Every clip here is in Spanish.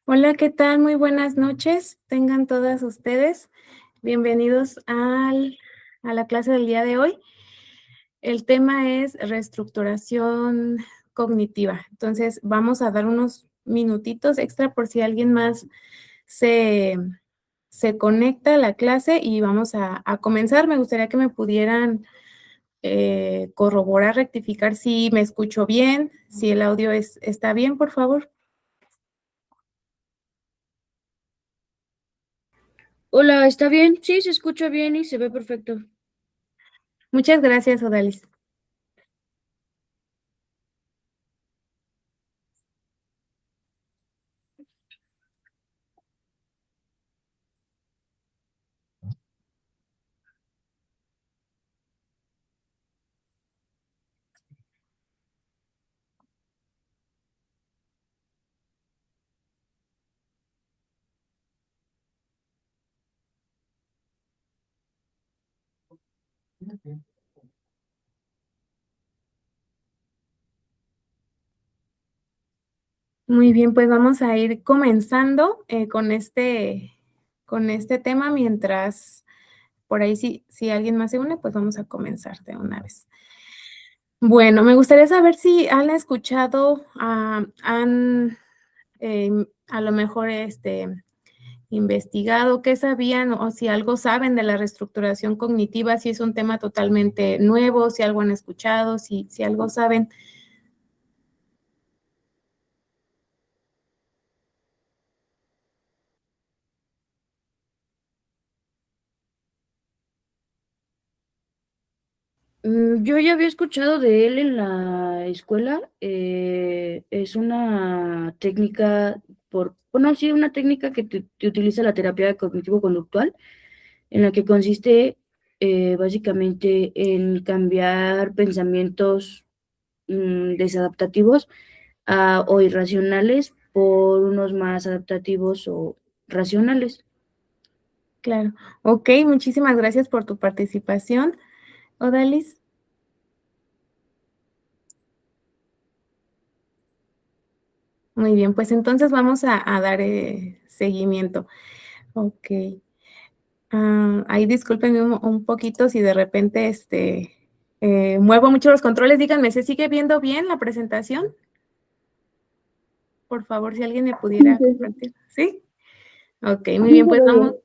Hola, ¿qué tal? Muy buenas noches. Tengan todas ustedes bienvenidos a la clase del día de hoy. El tema es reestructuración cognitiva. Entonces, vamos a dar unos minutitos extra por si alguien más se, se conecta a la clase y vamos a comenzar. Me gustaría que me pudieran corroborar, rectificar si me escucho bien, si el audio está bien, por favor. Hola, ¿está bien? Sí, se escucha bien y se ve perfecto. Muchas gracias, Odalis. Muy bien, pues vamos a ir comenzando con este tema mientras por ahí si alguien más se une, pues vamos a comenzar de una vez. Bueno, me gustaría saber si han escuchado, a lo mejor, investigado, qué sabían o si algo saben de la reestructuración cognitiva, si es un tema totalmente nuevo, si algo han escuchado, si algo saben. Yo ya había escuchado de él en la escuela. Es una técnica, bueno, sí, una técnica que utiliza la terapia cognitivo-conductual, en la que consiste básicamente en cambiar pensamientos desadaptativos o irracionales por unos más adaptativos o racionales. Claro. Okey, muchísimas gracias por tu participación, Odalis. Muy bien, pues entonces vamos a dar, seguimiento. Okey. Ahí discúlpenme un poquito si de repente, muevo mucho los controles. Díganme, ¿se sigue viendo bien la presentación? Por favor, si alguien me Sí, pudiera sí, sí. compartir, ¿sí? Okey, muy Sí, bien, se pues ve vamos. bien.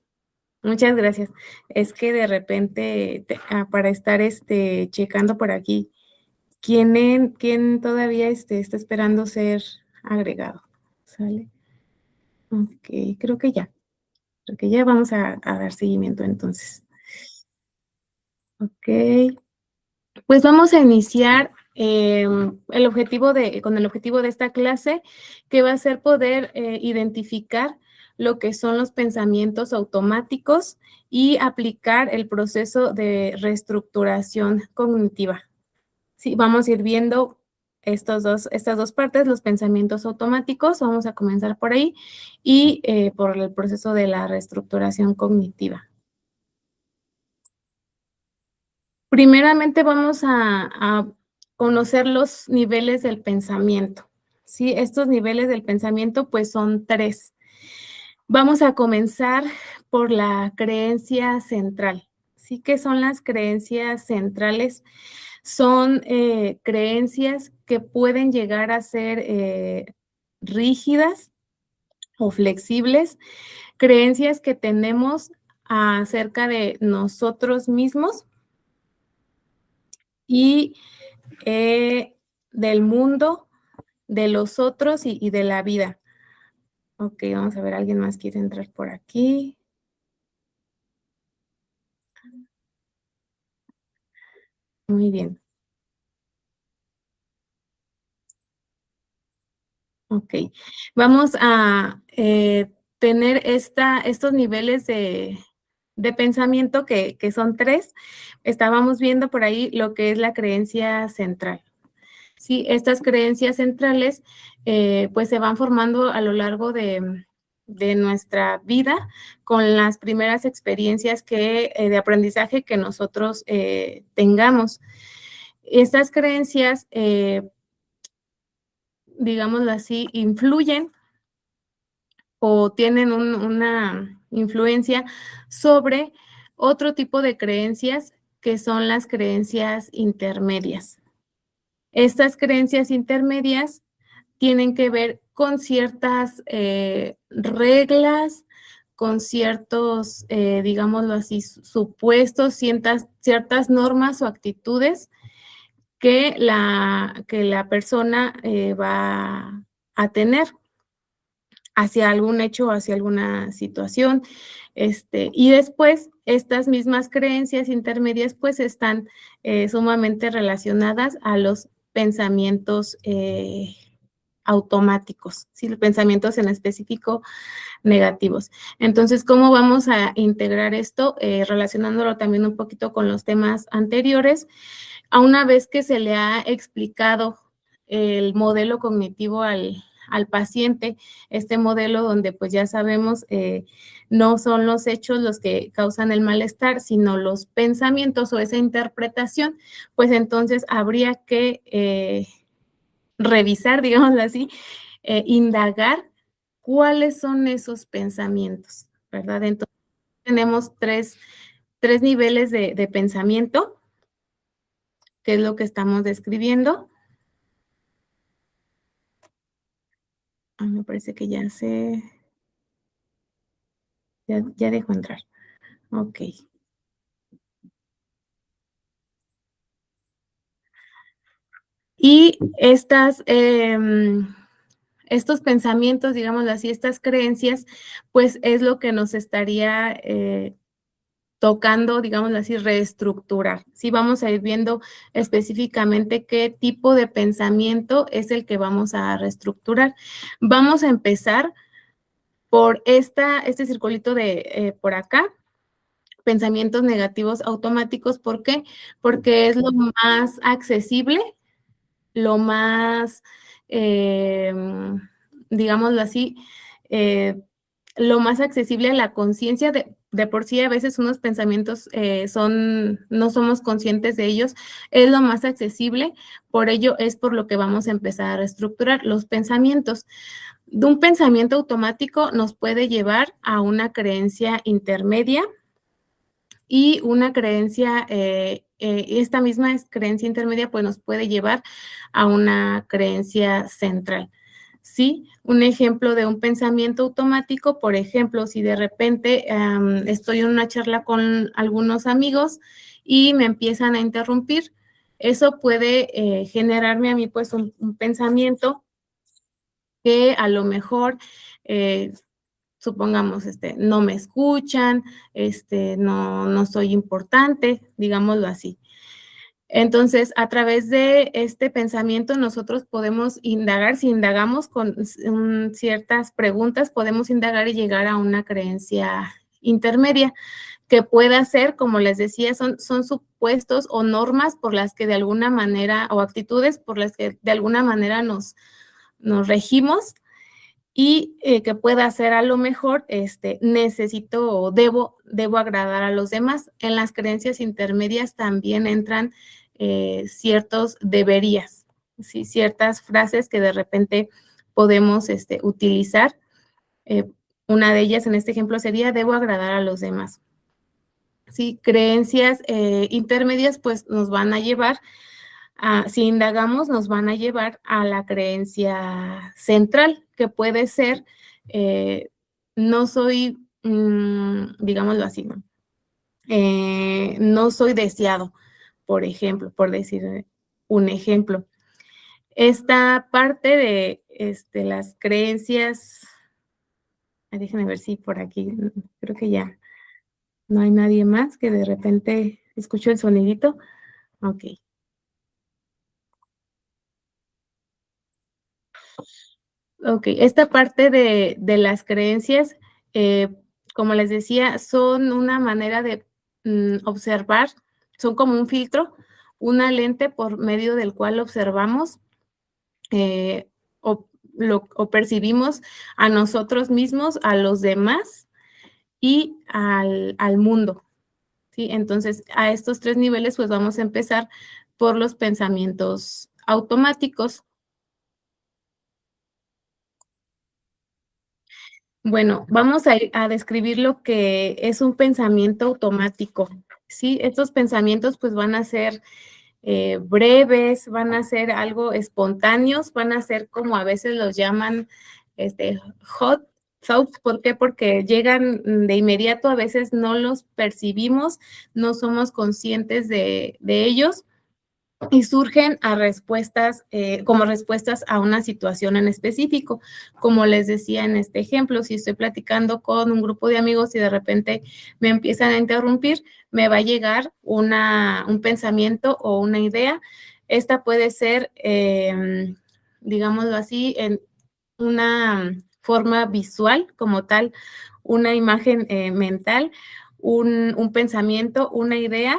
Muchas gracias. Es que de repente, para estar, checando por aquí, quién todavía, está esperando ser agregado, ¿sale? Okey, creo que ya vamos a dar seguimiento entonces. Okey, pues vamos a iniciar, con el objetivo de esta clase, que va a ser poder, identificar lo que son los pensamientos automáticos y aplicar el proceso de reestructuración cognitiva. Sí, vamos a ir viendo estas 2 partes, los pensamientos automáticos, vamos a comenzar por ahí, y, por el proceso de la reestructuración cognitiva. Primeramente vamos a conocer los niveles del pensamiento, ¿sí? Estos niveles del pensamiento, pues, son 3. Vamos a comenzar por la creencia central, ¿sí? ¿Qué son las creencias centrales? Son, creencias que pueden llegar a ser, rígidas o flexibles, creencias que tenemos acerca de nosotros mismos y, del mundo, de los otros y de la vida. Okey, vamos a ver, ¿alguien más quiere entrar por aquí? Muy bien, okey. Vamos a, tener estos niveles de pensamiento que son 3. Estábamos viendo por ahí lo que es la creencia central. Sí, estas creencias centrales, pues, se van formando a lo largo de nuestra vida con las primeras experiencias de aprendizaje que nosotros, tengamos. Estas creencias, digámoslo así, influyen o tienen una influencia sobre otro tipo de creencias que son las creencias intermedias. Estas creencias intermedias tienen que ver con ciertas reglas, con ciertos, digámoslo así, supuestos, ciertas normas o actitudes que la persona va a tener hacia algún hecho o hacia alguna situación. Y después, estas mismas creencias intermedias, pues, están sumamente relacionadas a los pensamientos automáticos, ¿sí? Pensamientos en específico negativos. Entonces, ¿cómo vamos a integrar esto? Relacionándolo también un poquito con los temas anteriores. A una vez que se le ha explicado el modelo cognitivo al paciente, este modelo donde pues ya sabemos no son los hechos los que causan el malestar, sino los pensamientos o esa interpretación, pues entonces habría que revisar, digámoslo así, indagar cuáles son esos pensamientos, ¿verdad? Entonces tenemos tres niveles de pensamiento, que es lo que estamos describiendo. Ah, me parece que ya dejó entrar. Okey. Y estos pensamientos, digámoslo así, estas creencias, pues, es lo que nos estaría, tocando, digámoslo así, reestructurar. Sí, vamos a ir viendo específicamente qué tipo de pensamiento es el que vamos a reestructurar. Vamos a empezar por este circulito de, por acá, pensamientos negativos automáticos, ¿por qué? Porque es lo más accesible, lo más, em, digámoslo así, eh, lo más accesible a la conciencia de por sí, a veces unos pensamientos, no somos conscientes de ellos, es lo más accesible, por ello es por lo que vamos a empezar a reestructurar los pensamientos. De un pensamiento automático nos puede llevar a una creencia intermedia, y una creencia, esta misma creencia intermedia, pues, nos puede llevar a una creencia central, ¿sí? Un ejemplo de un pensamiento automático, por ejemplo, si de repente, estoy en una charla con algunos amigos y me empiezan a interrumpir, eso puede, generarme a mí, pues, un pensamiento que a lo mejor, eh, supongamos, no me escuchan, no soy importante, digámoslo así. Entonces, a través de este pensamiento, nosotros podemos indagar, si indagamos con ciertas preguntas, podemos indagar y llegar a una creencia intermedia, que pueda ser, como les decía, son supuestos o normas por las que de alguna manera, o actitudes por las que de alguna manera nos regimos y que pueda ser a lo mejor, necesito o debo agradar a los demás. En las creencias intermedias también entran ciertos deberías, ¿sí? Ciertas frases que de repente podemos utilizar. Eh, una de ellas en este ejemplo sería, debo agradar a los demás. Sí, creencias intermedias pues nos van a llevar si indagamos, nos van a llevar a la creencia central, que puede ser, no soy, digámoslo así, ¿no? No soy deseado, por ejemplo, por decir un ejemplo. Esta parte de las creencias, déjenme ver si por aquí, creo que ya no hay nadie más que de repente escucho el sonidito. Ok. Okey, esta parte de las creencias, eh, como les decía, son una manera de, observar, son como un filtro, una lente por medio del cual observamos, eh, o percibimos a nosotros mismos, a los demás y al mundo, ¿sí? Entonces, a estos 3 niveles, pues, vamos a empezar por los pensamientos automáticos. Bueno, vamos a ir a describir lo que es un pensamiento automático, ¿sí? Estos pensamientos, pues, van a ser, breves, van a ser algo espontáneos, van a ser como a veces los llaman, hot thoughts, ¿por qué? Porque llegan de inmediato, a veces no los percibimos, no somos conscientes de ellos, y surgen a respuestas, como respuestas a una situación en específico. Como les decía en este ejemplo, si estoy platicando con un grupo de amigos y de repente me empiezan a interrumpir, me va a llegar un pensamiento o una idea. Esta puede ser, digámoslo así, en una forma visual como tal, una imagen mental, un pensamiento, una idea,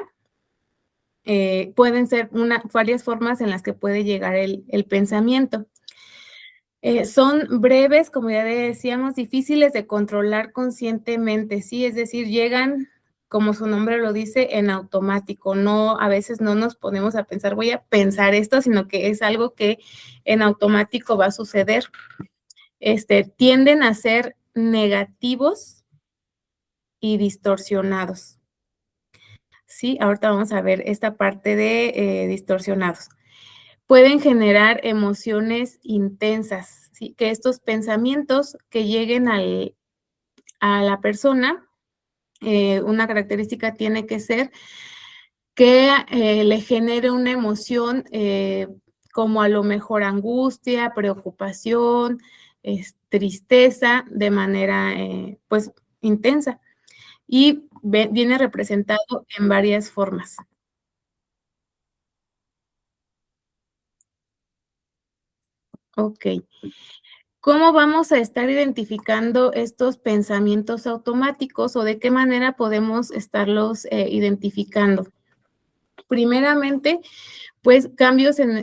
pueden ser varias formas en las que puede llegar el pensamiento. Son breves, como ya decíamos, difíciles de controlar conscientemente, ¿sí? Es decir, llegan, como su nombre lo dice, en automático. No, a veces no nos ponemos a pensar, voy a pensar esto, sino que es algo que en automático va a suceder. Tienden a ser negativos y distorsionados. Sí, ahorita vamos a ver esta parte de distorsionados. Pueden generar emociones intensas, ¿sí? Que estos pensamientos que lleguen a la persona, una característica tiene que ser que le genere una emoción como a lo mejor angustia, preocupación, tristeza de manera pues intensa y viene representado en varias formas. Ok. ¿Cómo vamos a estar identificando estos pensamientos automáticos o de qué manera podemos estarlos identificando? Primeramente, pues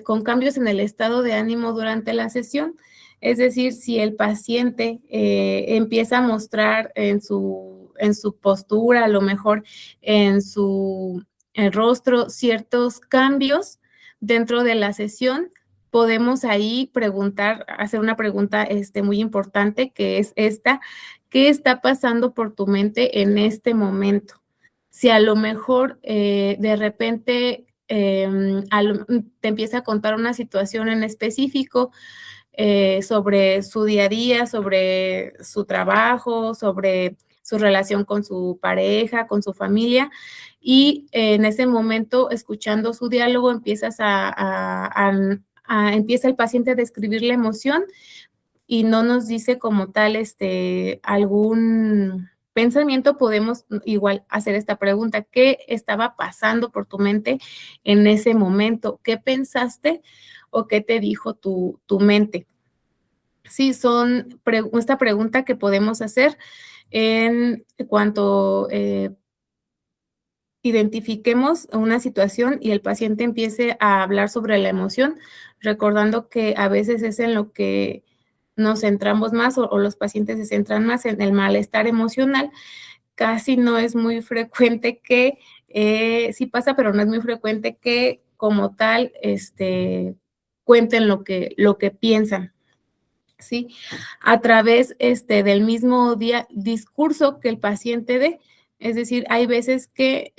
con cambios en el estado de ánimo durante la sesión. Es decir, si el paciente empieza a mostrar en su postura, a lo mejor en su el rostro, ciertos cambios dentro de la sesión, podemos ahí preguntar, hacer una pregunta muy importante que es esta: ¿qué está pasando por tu mente en este momento? Si a lo mejor de repente te empieza a contar una situación en específico sobre su día a día, sobre su trabajo, sobre su relación con su pareja, con su familia, y en ese momento, escuchando su diálogo, empieza el paciente a describir la emoción y no nos dice como tal, algún pensamiento, podemos igual hacer esta pregunta: ¿qué estaba pasando por tu mente en ese momento? ¿Qué pensaste o qué te dijo tu mente? Sí, esta pregunta que podemos hacer en cuanto, identifiquemos una situación y el paciente empiece a hablar sobre la emoción, recordando que a veces es en lo que nos centramos más o los pacientes se centran más en el malestar emocional. Casi no es muy frecuente que, sí pasa, pero no es muy frecuente que como tal, cuenten lo que piensan. ¿Sí? A través, del mismo discurso que el paciente dé. Es decir, hay veces que,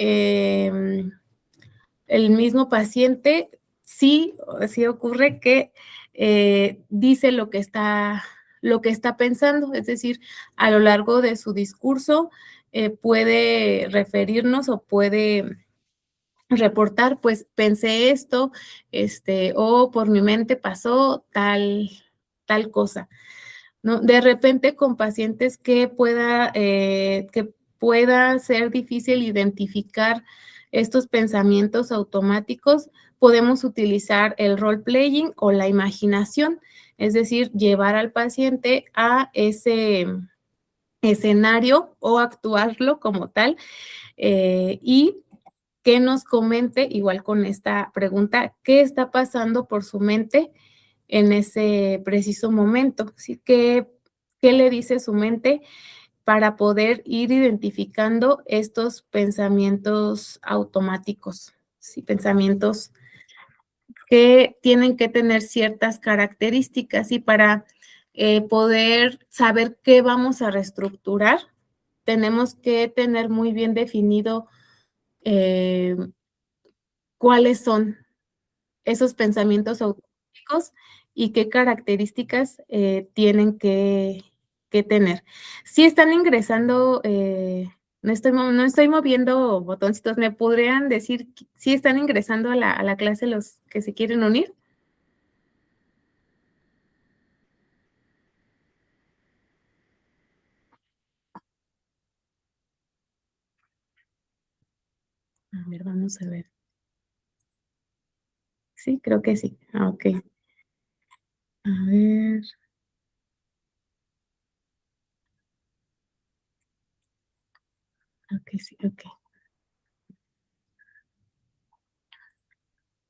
el mismo paciente sí ocurre que, dice lo que está pensando, es decir, a lo largo de su discurso, puede referirnos o puede reportar, pues, pensé esto, o por mi mente pasó tal cosa. ¿No? De repente con pacientes que pueda ser difícil identificar estos pensamientos automáticos, podemos utilizar el role playing o la imaginación, es decir, llevar al paciente a ese escenario o actuarlo como tal, y que nos comente, igual con esta pregunta, qué está pasando por su mente en ese preciso momento, ¿sí? ¿Qué le dice su mente para poder ir identificando estos pensamientos automáticos? Sí, pensamientos que tienen que tener ciertas características y para poder saber qué vamos a reestructurar. Tenemos que tener muy bien definido eh, cuáles son esos pensamientos automáticos y qué características tienen que tener. Si están ingresando, no estoy moviendo botoncitos, ¿me podrían decir si están ingresando a la clase los que se quieren unir? A ver, vamos a ver. Sí, creo que sí. Ah, okey. A ver, okey, sí, okey.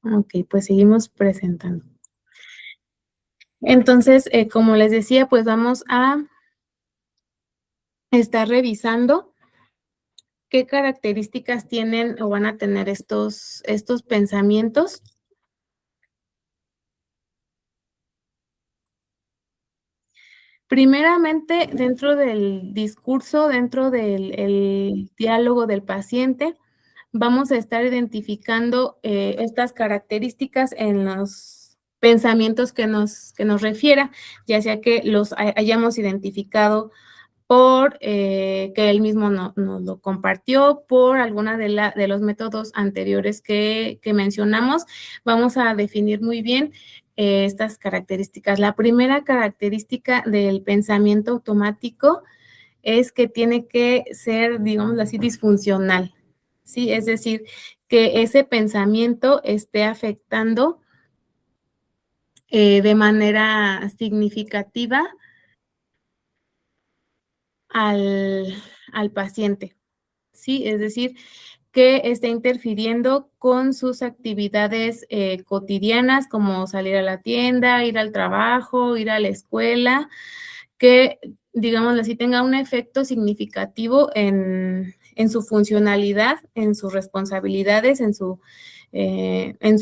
Okey, pues seguimos presentando. Entonces, como les decía, pues vamos a estar revisando qué características tienen o van a tener estos pensamientos. Primeramente, dentro del discurso, dentro del el diálogo del paciente, vamos a estar identificando, estas características en los pensamientos que nos refiera, ya sea que los hayamos identificado por, que él mismo nos lo compartió, por alguna de los métodos anteriores que mencionamos. Vamos a definir muy bien, estas características. La primera característica del pensamiento automático es que tiene que ser, digámoslo así, disfuncional, ¿sí? Es decir, que ese pensamiento esté afectando, de manera significativa al paciente, ¿sí? Es decir, que esté interfiriendo con sus actividades, cotidianas, como salir a la tienda, ir al trabajo, ir a la escuela, que, digámoslo así, tenga un efecto significativo en su funcionalidad, en sus responsabilidades, en su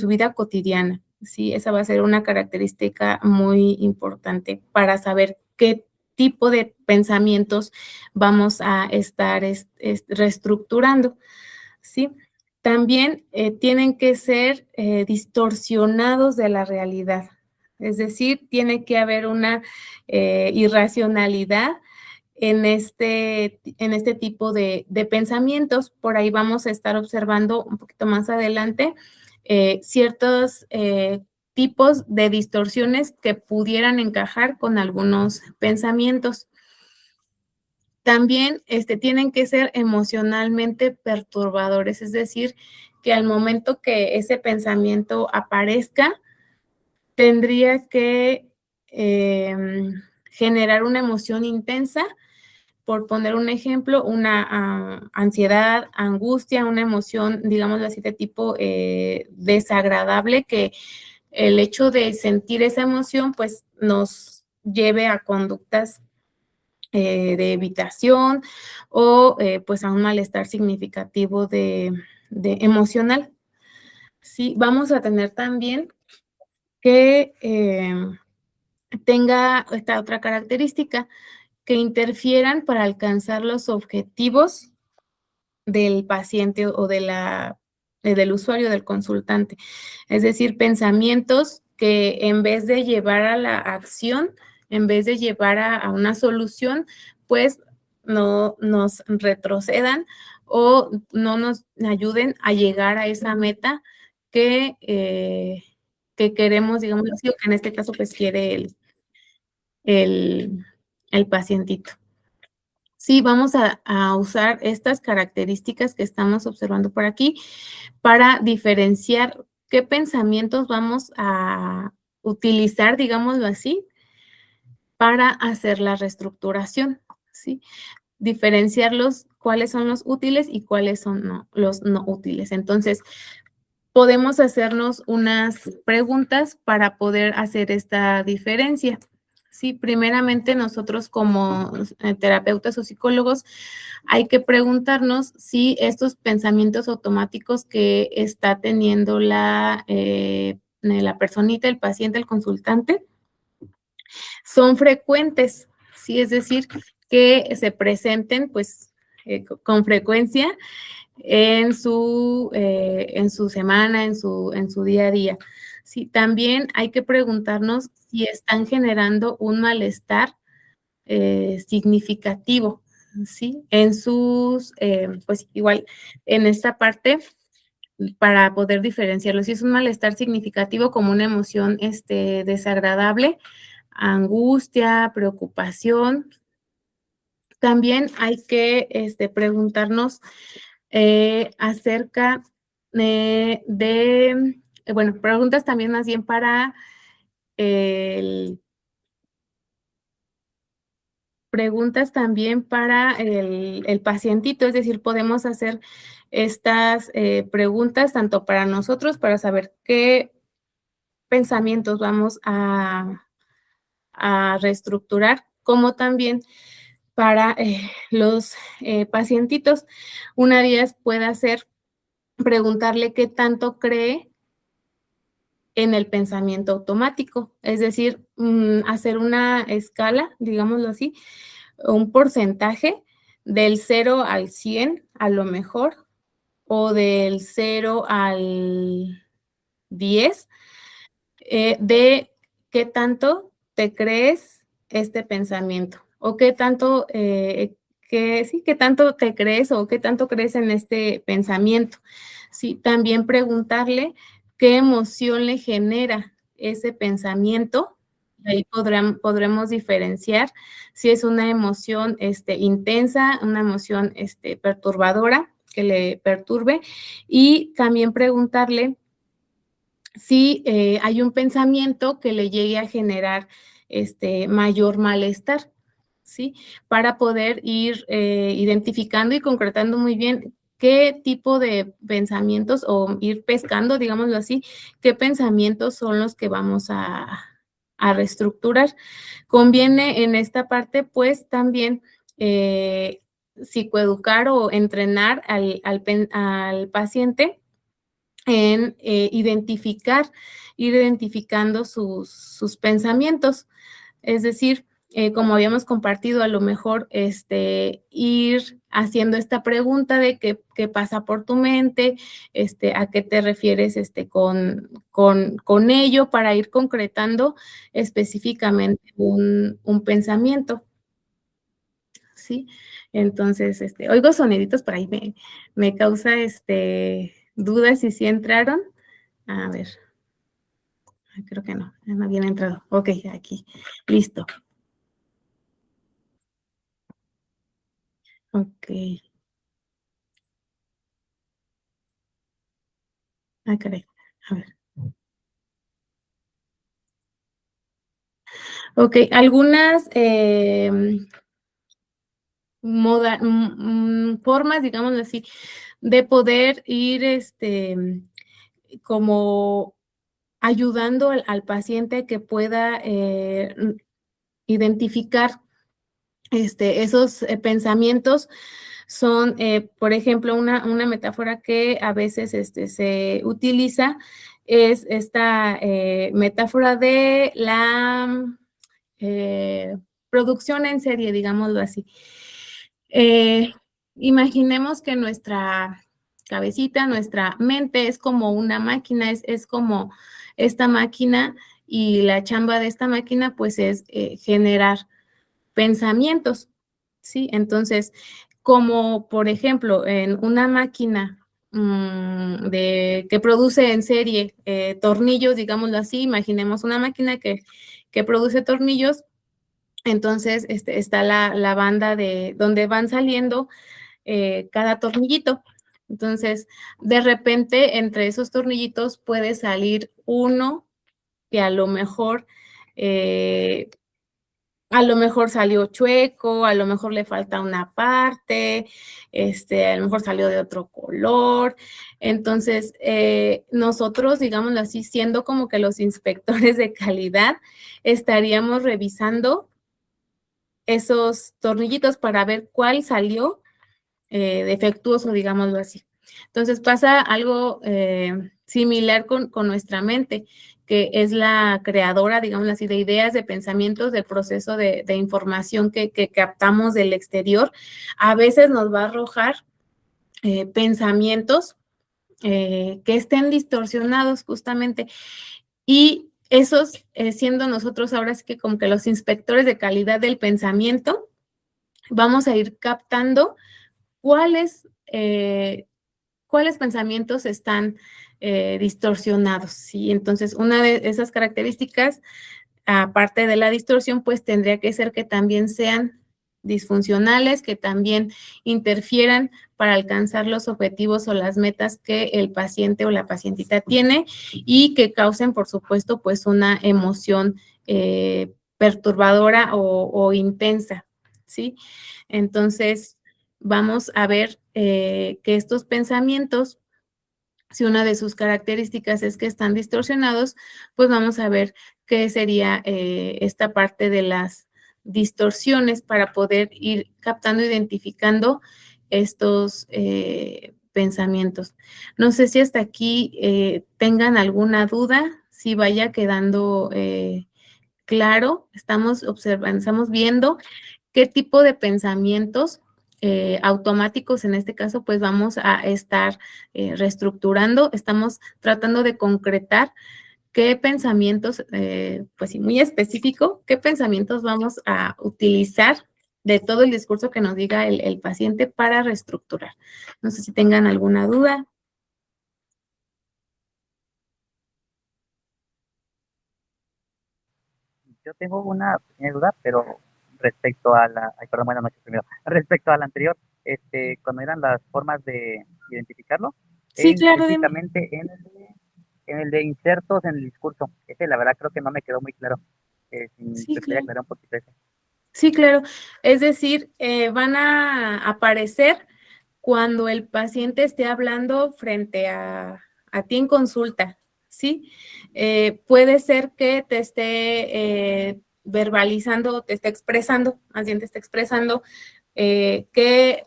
vida cotidiana, ¿sí? Esa va a ser una característica muy importante para saber qué tipo de pensamientos vamos a estar reestructurando, ¿sí? También, tienen que ser, distorsionados de la realidad, es decir, tiene que haber una, irracionalidad en este tipo de pensamientos. Por ahí vamos a estar observando un poquito más adelante, ciertos, tipos de distorsiones que pudieran encajar con algunos pensamientos. También, tienen que ser emocionalmente perturbadores, es decir, que al momento que ese pensamiento aparezca, tendría que, generar una emoción intensa. Por poner un ejemplo, una, ansiedad, angustia, una emoción, digámoslo así, de tipo, desagradable, que el hecho de sentir esa emoción, pues, nos lleve a conductas de evitación o, pues, a un malestar significativo de emocional. Sí, vamos a tener también que, tenga esta otra característica, que interfieran para alcanzar los objetivos del paciente o del usuario, del consultante. Es decir, pensamientos que en vez de llevar a la acción, en vez de llevar a una solución, pues no nos retrocedan o no nos ayuden a llegar a esa meta que queremos, digamos así, o que en este caso, pues quiere el, el pacientito. Sí, vamos a usar estas características que estamos observando por aquí para diferenciar qué pensamientos vamos a utilizar, digámoslo así, para hacer la reestructuración, ¿sí? Diferenciarlos, cuáles son los útiles y cuáles son los no útiles. Entonces, podemos hacernos unas preguntas para poder hacer esta diferencia. Sí, primeramente nosotros como terapeutas o psicólogos hay que preguntarnos si estos pensamientos automáticos que está teniendo la personita, el paciente, el consultante, son frecuentes, ¿sí? Es decir, que se presenten, pues, con frecuencia en su semana, en su día a día. Sí, también hay que preguntarnos si están generando un malestar significativo, ¿sí? En sus, pues igual, en esta parte, para poder diferenciarlo, si es un malestar significativo como una emoción desagradable, angustia, preocupación. También hay que preguntarnos acerca bueno, preguntas también más bien para el preguntas también para el pacientito, es decir, podemos hacer estas preguntas tanto para nosotros, para saber qué pensamientos vamos a reestructurar, como también para los pacientitos. Una de ellas puede ser preguntarle qué tanto cree en el pensamiento automático, es decir, hacer una escala, digámoslo así, un porcentaje del 0 al 100 a lo mejor, o del 0 al 10 de qué tanto te crees este pensamiento, o qué tanto, sí, qué tanto te crees o qué tanto crees en este pensamiento. Sí, también preguntarle qué emoción le genera ese pensamiento. Ahí podremos diferenciar si es una emoción intensa, una emoción perturbadora, que le perturbe, y también preguntarle si hay un pensamiento que le llegue a generar mayor malestar, ¿sí? Para poder ir identificando y concretando muy bien qué tipo de pensamientos o ir pescando, digámoslo así, qué pensamientos son los que vamos a reestructurar. Conviene en esta parte, pues, también psicoeducar o entrenar al paciente en ir identificando sus pensamientos. Es decir, como habíamos compartido, a lo mejor ir haciendo esta pregunta de qué pasa por tu mente, a qué te refieres con ello, para ir concretando específicamente un pensamiento, ¿sí? Entonces, oigo soniditos por ahí, me causa dudas si sí entraron. A ver, creo que no, no habían entrado. Ok, aquí, listo. Ok, ah, caray, a ver. Ok, algunas formas, digámoslo así, de poder ir como ayudando al paciente que pueda identificar esos pensamientos son, por ejemplo, una metáfora que a veces se utiliza es esta metáfora de la eh, producción en serie, digámoslo así. Eh, Imaginemos que nuestra cabecita, nuestra mente es como una máquina, es como esta máquina, y la chamba de esta máquina pues es generar pensamientos, ¿sí? Entonces, como por ejemplo, en una máquina que produce en serie tornillos, digámoslo así, imaginemos una máquina que produce tornillos, entonces está la banda de donde van saliendo cada tornillito. Entonces, de repente, entre esos tornillitos puede salir uno que a lo mejor salió chueco, a lo mejor le falta una parte, a lo mejor salió de otro color. Entonces, nosotros, digámoslo así, siendo como que los inspectores de calidad, estaríamos revisando esos tornillitos para ver cuál salió defectuoso, digámoslo así. Entonces, pasa algo similar con nuestra mente, que es la creadora, digamos así, de ideas, de pensamientos, del proceso de información que captamos del exterior, a veces nos va a arrojar pensamientos que estén distorsionados justamente. Y esos, siendo nosotros ahora sí que como que los inspectores de calidad del pensamiento, vamos a ir captando cuáles pensamientos están distorsionados, ¿sí? Entonces, una de esas características, aparte de la distorsión, pues tendría que ser que también sean disfuncionales, que también interfieran para alcanzar los objetivos o las metas que el paciente o la pacientita tiene y que causen, por supuesto, pues una emoción perturbadora o intensa, ¿sí? Entonces, vamos a ver que estos pensamientos, si una de sus características es que están distorsionados, pues vamos a ver qué sería esta parte de las distorsiones para poder ir captando, identificando estos pensamientos. No sé si hasta aquí tengan alguna duda, si vaya quedando claro, estamos observando, estamos viendo qué tipo de pensamientos automáticos, en este caso, pues vamos a estar reestructurando, estamos tratando de concretar qué pensamientos, pues sí, muy específico, qué pensamientos vamos a utilizar de todo el discurso que nos diga el paciente para reestructurar. No sé si tengan alguna duda. Yo tengo una pequeña duda, pero respecto a la, ay, perdón, buenas noches primero, respecto a la anterior, cuando eran las formas de identificarlo, Sí, claro, dime. específicamente en el de insertos en el discurso, ese la verdad creo que no me quedó muy claro, si Sí, me pudiera claro. aclarar un poquito eso. Sí, claro. Es decir, van a aparecer cuando el paciente esté hablando frente a ti en consulta, ¿sí? Puede ser que te esté verbalizando, te esté expresando, más bien te esté expresando que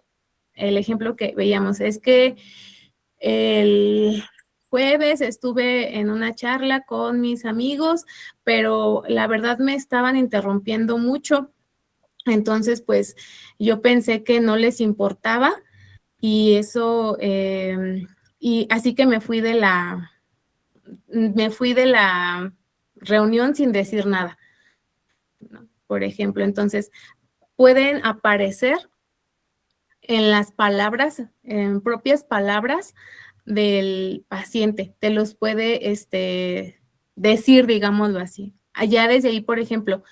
el ejemplo que veíamos es que el jueves estuve en una charla con mis amigos, pero la verdad me estaban interrumpiendo mucho. Entonces, pues yo pensé que no les importaba y eso, y así que me fui de la reunión sin decir nada, ¿no? Por ejemplo, entonces pueden aparecer en las palabras, en propias palabras del paciente, te los puede decir, digámoslo así. Allá desde ahí, por ejemplo,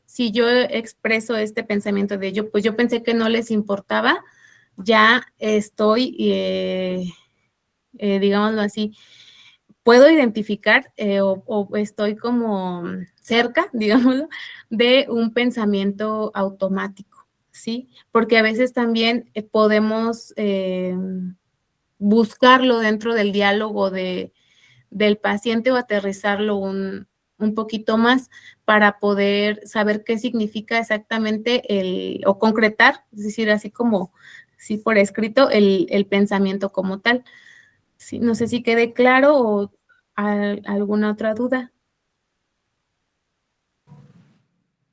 si yo expreso este pensamiento de yo, pues yo pensé que no les importaba, ya estoy, digámoslo así, puedo identificar o estoy como cerca, digámoslo, de un pensamiento automático, ¿sí? Porque a veces también podemos buscarlo dentro del diálogo del paciente o aterrizarlo un poquito más para poder saber qué significa exactamente o concretar, es decir, así como, sí, por escrito, el pensamiento como tal. Sí, no sé si quede claro o alguna otra duda.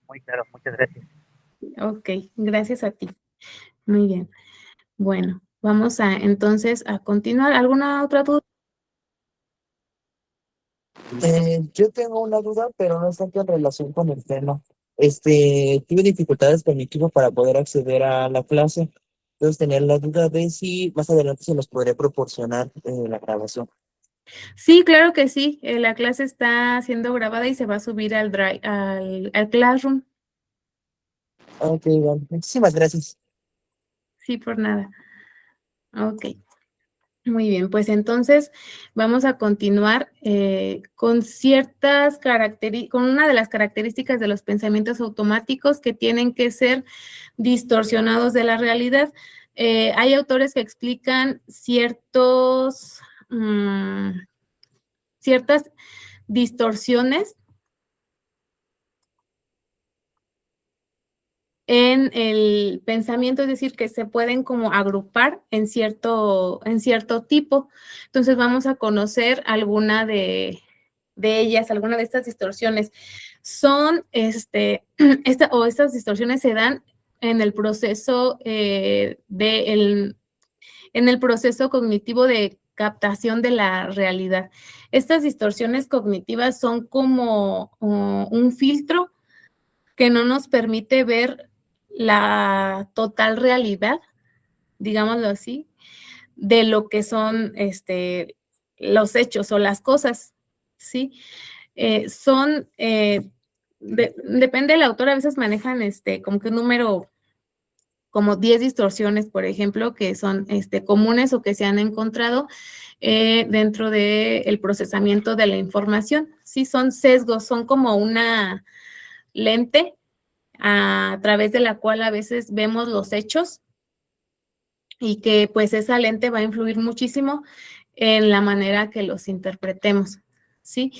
Muy claro, muchas gracias. Ok, gracias a ti. Muy bien. Bueno, vamos a entonces a continuar. ¿Alguna otra duda? Yo tengo una duda, pero no es tanto en relación con el tema. Tuve dificultades con mi equipo para poder acceder a la clase. Entonces tenía la duda de si más adelante se nos podría proporcionar la grabación. Sí, claro que sí. La clase está siendo grabada y se va a subir al Drive, al Classroom. Ok, vale. Muchísimas gracias. Sí, por nada. Ok. Muy bien, pues entonces vamos a continuar con ciertas características, con una de las características de los pensamientos automáticos que tienen que ser distorsionados de la realidad. Hay autores que explican ciertas distorsiones en el pensamiento, es decir, que se pueden como agrupar en cierto tipo. Entonces vamos a conocer alguna de ellas, alguna de estas distorsiones, son, estas distorsiones se dan en el proceso en el proceso cognitivo de captación de la realidad. Estas distorsiones cognitivas son como un filtro que no nos permite ver la total realidad, digámoslo así, de lo que son los hechos o las cosas, ¿sí? Depende del autor, a veces manejan como que un número, como 10 distorsiones, por ejemplo, que son comunes o que se han encontrado dentro del procesamiento de la información. Sí, son sesgos, son como una lente a través de la cual a veces vemos los hechos y que pues esa lente va a influir muchísimo en la manera que los interpretemos, ¿sí?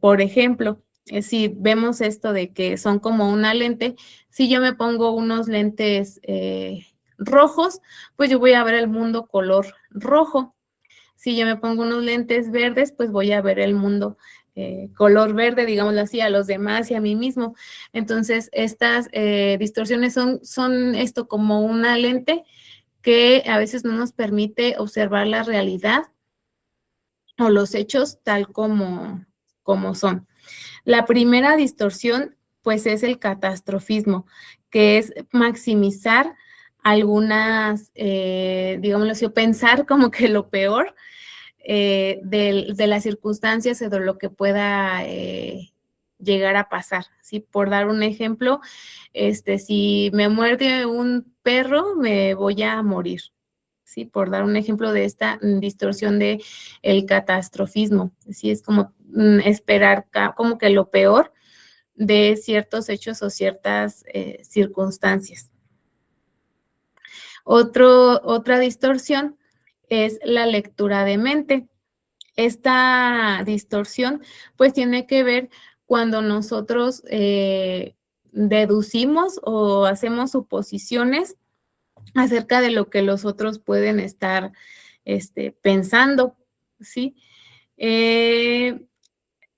Por ejemplo, si vemos esto de que son como una lente, si yo me pongo unos lentes rojos, pues yo voy a ver el mundo color rojo. Si yo me pongo unos lentes verdes, pues voy a ver el mundo color verde, digámoslo así, a los demás y a mí mismo. Entonces, estas distorsiones son esto como una lente que a veces no nos permite observar la realidad o los hechos tal como son. La primera distorsión, pues, es el catastrofismo, que es maximizar algunas, digámoslo así, pensar como que lo peor de las circunstancias o de lo que pueda llegar a pasar, ¿sí? Por dar un ejemplo, si me muerde un perro, me voy a morir, ¿sí? Por dar un ejemplo de esta distorsión de el catastrofismo, ¿sí? Es como esperar como que lo peor de ciertos hechos o ciertas circunstancias. Otra distorsión es la lectura de mente. Esta distorsión pues tiene que ver cuando nosotros deducimos o hacemos suposiciones acerca de lo que los otros pueden estar pensando, ¿sí?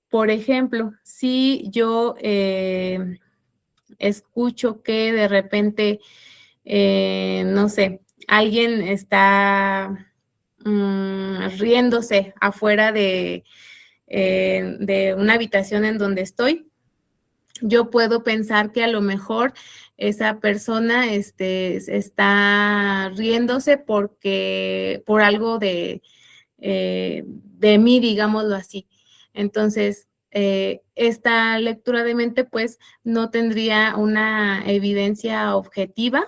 Por ejemplo, si yo escucho que de repente, no sé, alguien está riéndose afuera de una habitación en donde estoy, yo puedo pensar que a lo mejor esa persona está riéndose por algo de mí, digámoslo así. Entonces, esta lectura de mente, pues, no tendría una evidencia objetiva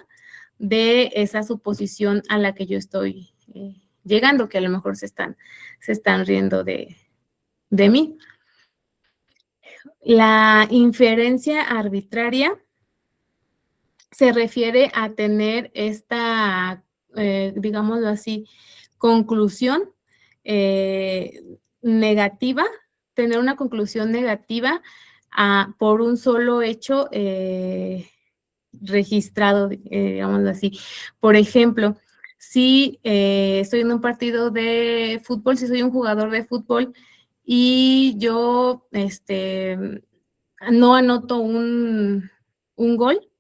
de esa suposición a la que yo estoy llegando, que a lo mejor se están riendo de mí. La inferencia arbitraria se refiere a tener esta, digámoslo así, conclusión negativa, tener una conclusión negativa por un solo hecho registrado, digámoslo así. Por ejemplo, si estoy en un partido de fútbol, si soy un jugador de fútbol y yo no anoto un gol,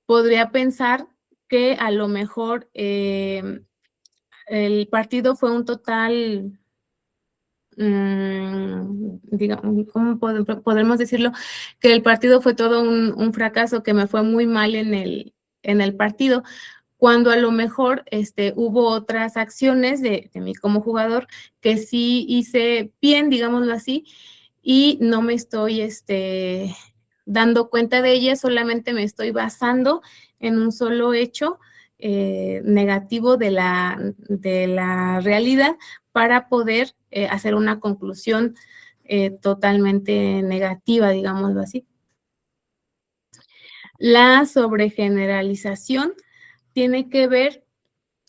podría pensar que a lo mejor el partido fue un total, digamos, ¿cómo podemos decirlo? Que el partido fue todo un fracaso, que me fue muy mal en el partido, cuando a lo mejor hubo otras acciones de mí como jugador que sí hice bien, digámoslo así, y no me estoy dando cuenta de ellas, solamente me estoy basando en un solo hecho negativo de la realidad para poder hacer una conclusión totalmente negativa, digámoslo así. La sobregeneralización tiene que ver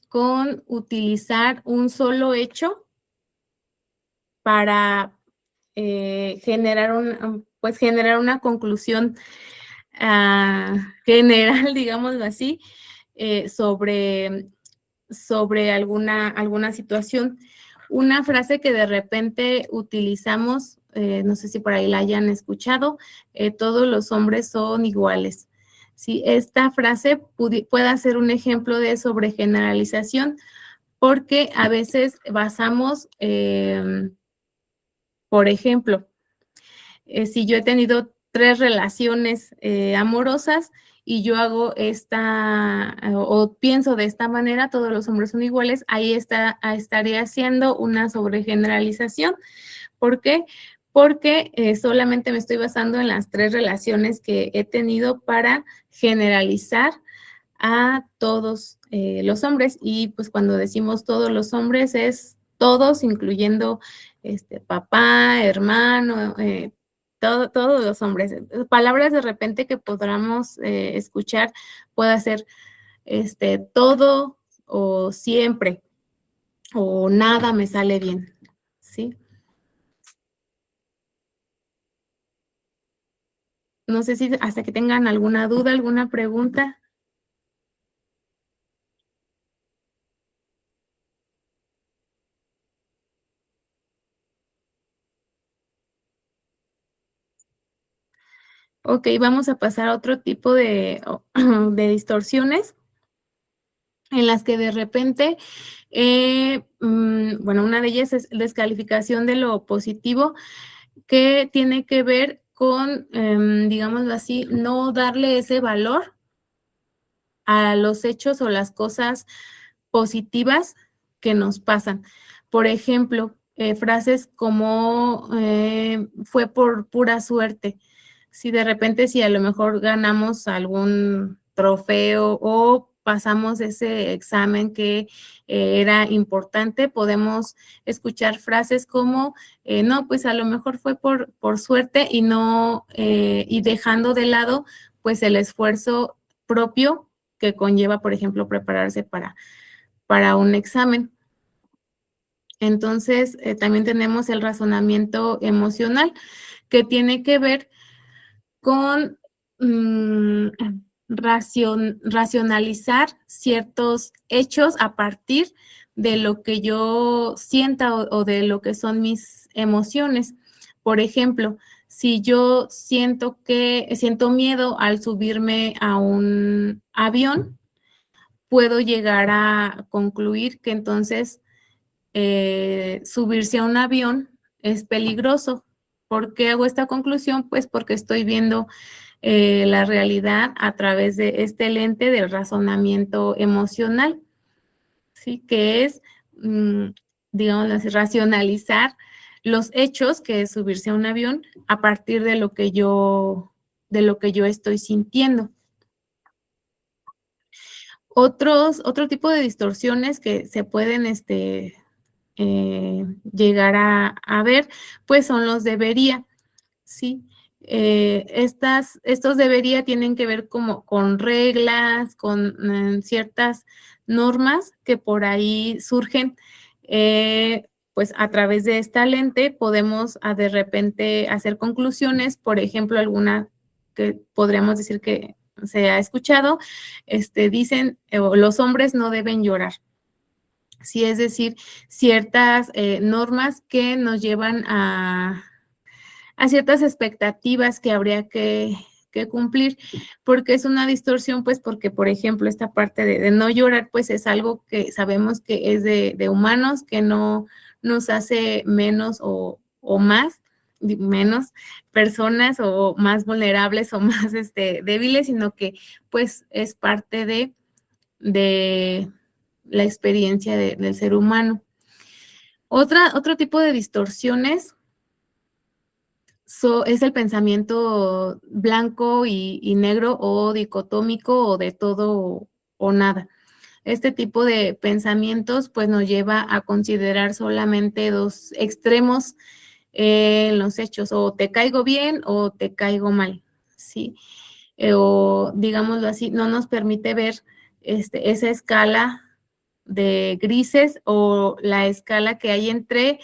con utilizar un solo hecho para generar una conclusión general, digámoslo así, sobre alguna situación. una frase que de repente utilizamos, no sé si por ahí la hayan escuchado, todos los hombres son iguales. Sí, esta frase puede ser un ejemplo de sobregeneralización porque a veces basamos, por ejemplo, si yo he tenido 3 relaciones amorosas y yo hago o pienso de esta manera, todos los hombres son iguales, ahí estaría haciendo una sobregeneralización. ¿Por qué? Porque solamente me estoy basando en las 3 relaciones que he tenido para generalizar a todos los hombres. Y pues cuando decimos todos los hombres es todos, incluyendo papá, hermano, todos los hombres. Palabras de repente que podamos escuchar puede ser todo o siempre o nada me sale bien, ¿sí? No sé si hasta que tengan alguna duda, alguna pregunta. Ok, vamos a pasar a otro tipo de distorsiones en las que de repente, bueno, una de ellas es descalificación de lo positivo, que tiene que ver con, digámoslo así, no darle ese valor a los hechos o las cosas positivas que nos pasan. Por ejemplo, frases como fue por pura suerte. Si de repente, si a lo mejor ganamos algún trofeo o pasamos ese examen que era importante, podemos escuchar frases como, no, pues a lo mejor fue por suerte y no, y dejando de lado, pues el esfuerzo propio que conlleva, por ejemplo, prepararse para un examen. Entonces, también tenemos el razonamiento emocional, que tiene que ver con racionalizar ciertos hechos a partir de lo que yo sienta o de lo que son mis emociones. Por ejemplo, si yo siento miedo al subirme a un avión, puedo llegar a concluir que entonces subirse a un avión es peligroso. ¿Por qué hago esta conclusión? Pues porque estoy viendo la realidad a través de este lente del razonamiento emocional, ¿sí? Que es, digamos así, racionalizar los hechos, que es subirse a un avión, a partir de lo que yo estoy sintiendo. Otro tipo de distorsiones que se pueden llegar a ver, pues son los debería, ¿sí? Estos debería tienen que ver como con reglas, con ciertas normas que por ahí surgen, pues a través de esta lente podemos de repente hacer conclusiones, por ejemplo, alguna que podríamos decir que se ha escuchado, dicen, los hombres no deben llorar. Sí, es decir, ciertas normas que nos llevan a ciertas expectativas que habría que cumplir, porque es una distorsión, pues porque, por ejemplo, esta parte de no llorar, pues es algo que sabemos que es de humanos, que no nos hace menos o más, menos personas o más vulnerables o más débiles, sino que pues es parte de la experiencia del ser humano. Otro tipo de distorsiones es el pensamiento blanco y negro o dicotómico o de todo o nada. Este tipo de pensamientos pues nos lleva a considerar solamente dos extremos en los hechos, o te caigo bien o te caigo mal, ¿sí? O digámoslo así, no nos permite ver esa escala de grises o la escala que hay entre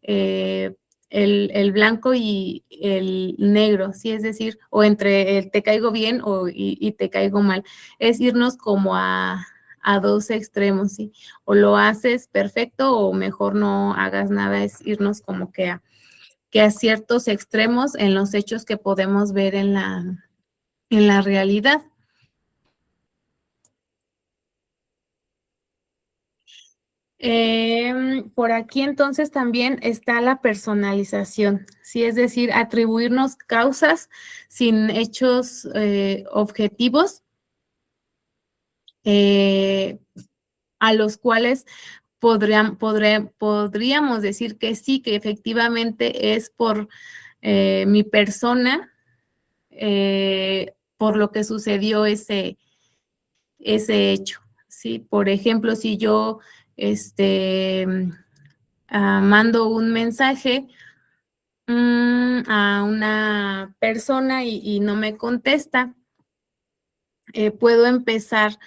el blanco y el negro, ¿sí? Es decir, o entre el te caigo bien y te caigo mal. Es irnos como a a dos extremos, ¿sí? O lo haces perfecto o mejor no hagas nada, es irnos como que a ciertos extremos en los hechos que podemos ver en la realidad. Por aquí entonces también está la personalización, ¿sí? Es decir, atribuirnos causas sin hechos objetivos a los cuales podríamos decir que sí, que efectivamente es por mi persona, por lo que sucedió ese hecho, ¿sí? Por ejemplo, si yo mando un mensaje a una persona y no me contesta, puedo empezar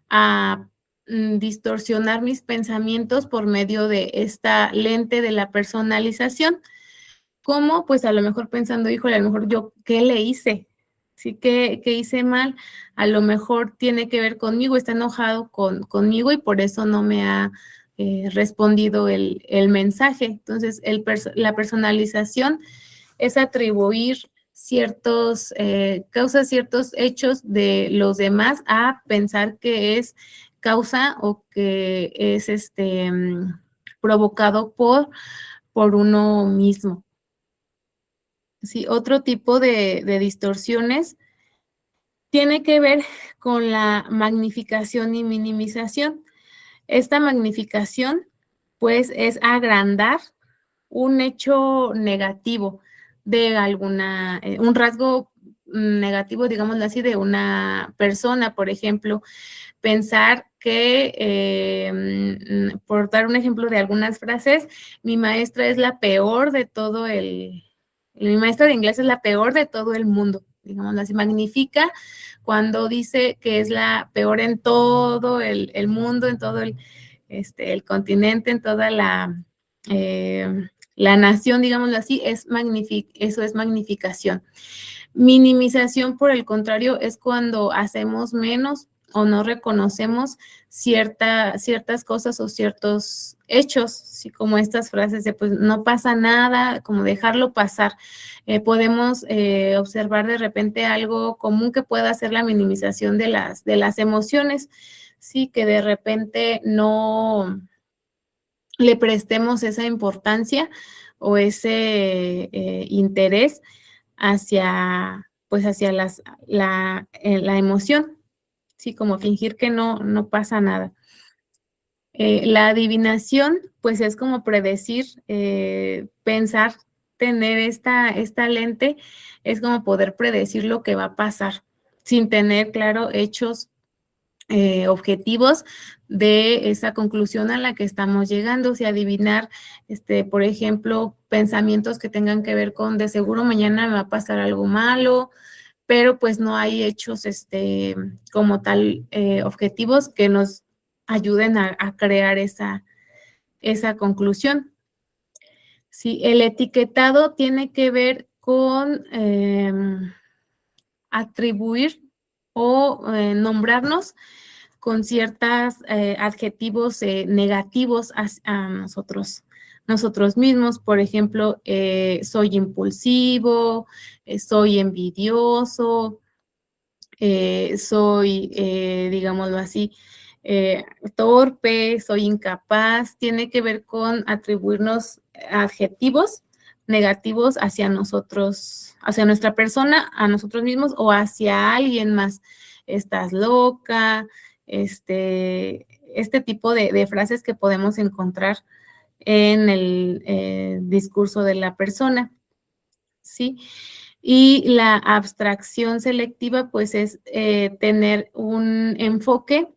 a distorsionar mis pensamientos por medio de esta lente de la personalización. ¿Cómo? Pues a lo mejor pensando, híjole, a lo mejor yo, ¿qué le hice? Sí, ¿qué hice mal? A lo mejor tiene que ver conmigo, está enojado conmigo y por eso no me ha respondido el mensaje. Entonces, la personalización es atribuir ciertos causas, ciertos hechos de los demás a pensar que es causa o que es provocado por uno mismo. Sí, otro tipo de distorsiones tiene que ver con la magnificación y minimización. Esta magnificación, pues, es agrandar un hecho negativo de un rasgo negativo, digámoslo así, de una persona, por ejemplo, pensar que, por dar un ejemplo de algunas frases, mi maestra es la peor de mi maestra de inglés es la peor de todo el mundo, digámoslo así, magnifica cuando dice que es la peor en todo el mundo, en todo el continente, en toda la nación, digámoslo así, eso es magnificación. Minimización, por el contrario, es cuando hacemos menos o no reconocemos ciertas cosas o ciertos hechos, ¿sí? Como estas frases de pues no pasa nada, como dejarlo pasar. Podemos observar de repente algo común que pueda ser la minimización de las emociones, sí, que de repente no le prestemos esa importancia o ese interés hacia la emoción, sí, como fingir que no pasa nada. La adivinación, pues es como predecir, pensar, tener esta lente, es como poder predecir lo que va a pasar, sin tener, claro, hechos objetivos de esa conclusión a la que estamos llegando, o sea, adivinar, por ejemplo, pensamientos que tengan que ver con de seguro mañana me va a pasar algo malo, pero pues no hay hechos como tal objetivos que nos ayuden a crear esa conclusión. Sí, el etiquetado tiene que ver con atribuir o nombrarnos con ciertos adjetivos negativos a nosotros mismos. Por ejemplo, soy impulsivo, soy envidioso, soy, digámoslo así, torpe, soy incapaz. Tiene que ver con atribuirnos adjetivos negativos hacia nosotros, hacia nuestra persona, a nosotros mismos o hacia alguien más. Estás loca, este tipo de frases que podemos encontrar en el discurso de la persona, ¿sí? Y la abstracción selectiva, pues, es tener un enfoque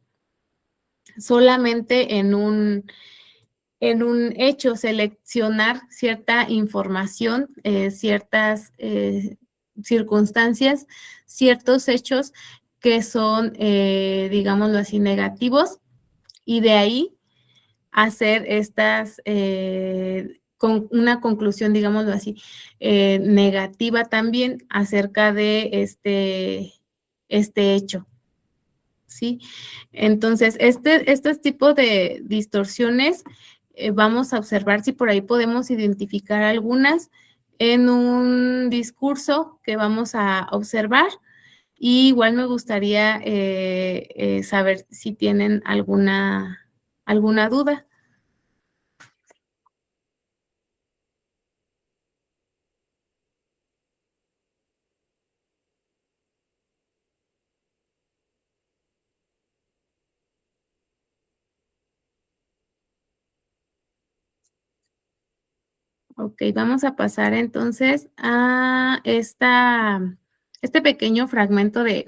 solamente en un hecho, seleccionar cierta información, ciertas circunstancias, ciertos hechos que son, digámoslo así, negativos, y de ahí hacer con una conclusión, digámoslo así, negativa también acerca de este hecho. ¿sí? Entonces, este tipo de distorsiones vamos a observar si por ahí podemos identificar algunas en un discurso que vamos a observar. Y igual me gustaría saber si tienen alguna duda. Ok, vamos a pasar entonces a este pequeño fragmento de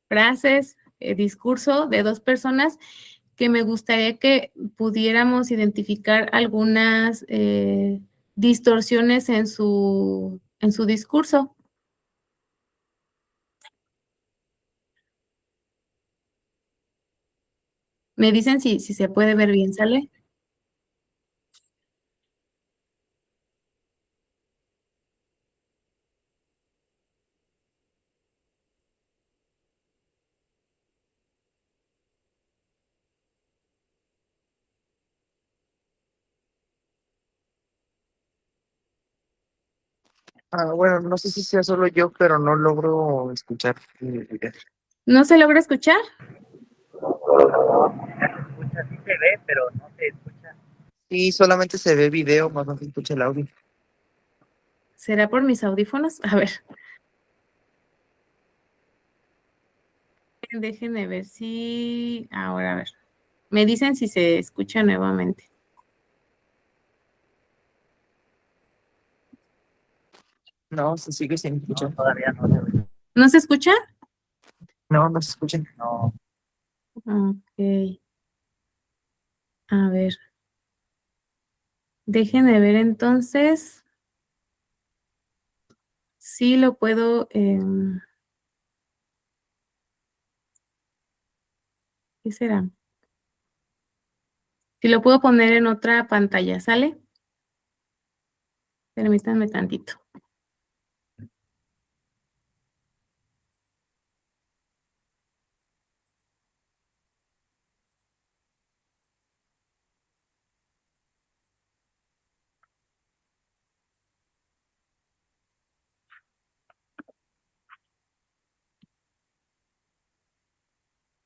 frases, discurso de dos personas que me gustaría que pudiéramos identificar algunas distorsiones en su discurso. Me dicen si se puede ver bien, ¿sale? Bueno, no sé si sea solo yo, pero no logro escuchar. ¿No se logra escuchar? Escucha, sí se ve, pero no se escucha. Sí, solamente se ve video, más no se escucha el audio. ¿Será por mis audífonos? A ver. Déjenme ver si ahora, a ver. Me dicen si se escucha nuevamente. No, se sigue sin No, escuchar. todavía no se oye. ¿No se escucha? No, no se escucha. No, Ok. A ver. Déjenme ver entonces si lo puedo. ¿Qué será? Si lo puedo poner en otra pantalla, ¿sale? Permítanme tantito.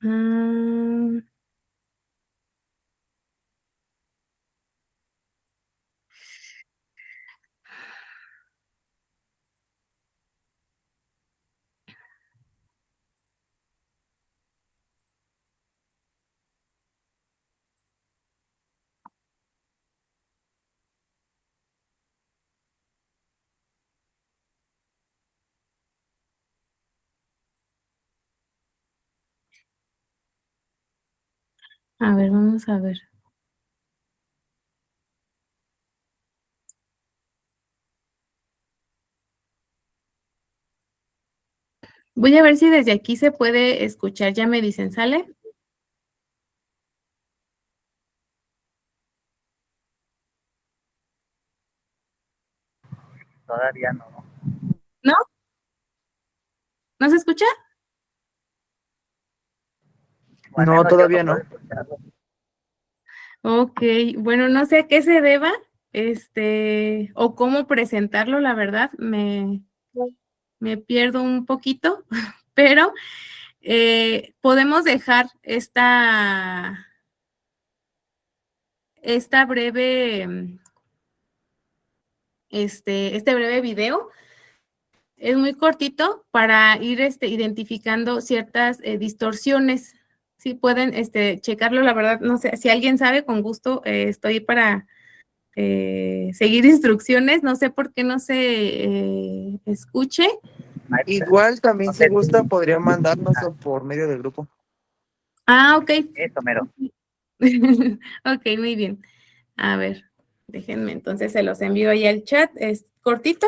Mm, a ver, vamos a ver. Voy a ver si desde aquí se puede escuchar. Ya me dicen, ¿sale? todavía no. ¿No? ¿No se escucha? O al No, menos yo no todavía puedo no. escucharlo. Ok, bueno, no sé a qué se deba, o cómo presentarlo, la verdad, me pierdo un poquito, pero podemos dejar esta breve, este breve video. Es muy cortito para ir identificando ciertas distorsiones. Si pueden checarlo, la verdad, no sé, si alguien sabe, con gusto estoy para seguir instrucciones. No sé por qué no se escuche. Igual también No si sé, gusta podría mandárnoslo por medio del grupo. Ah, ok. eso mero. Ok, muy bien. A ver, déjenme, entonces se los envío ahí al chat, es cortito,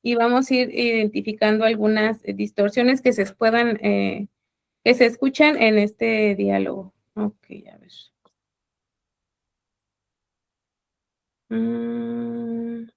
y vamos a ir identificando algunas distorsiones que se puedan, que se escuchan en este diálogo. Ok, a ver. Mm,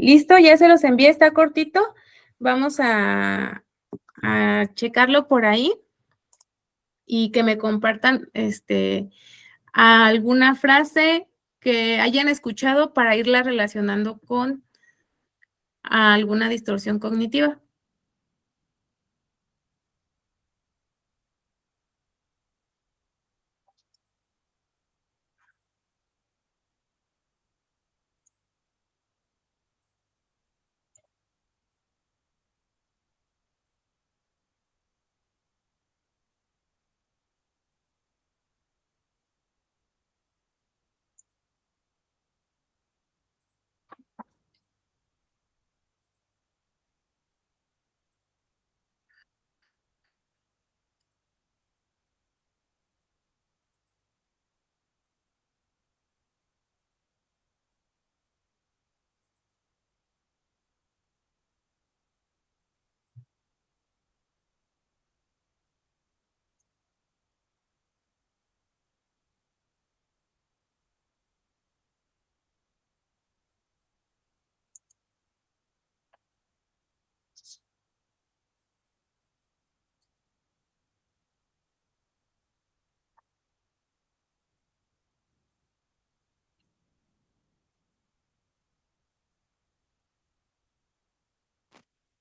Listo, ya se los envié, está cortito. Vamos a checarlo por ahí y que me compartan alguna frase que hayan escuchado para irla relacionando con alguna distorsión cognitiva.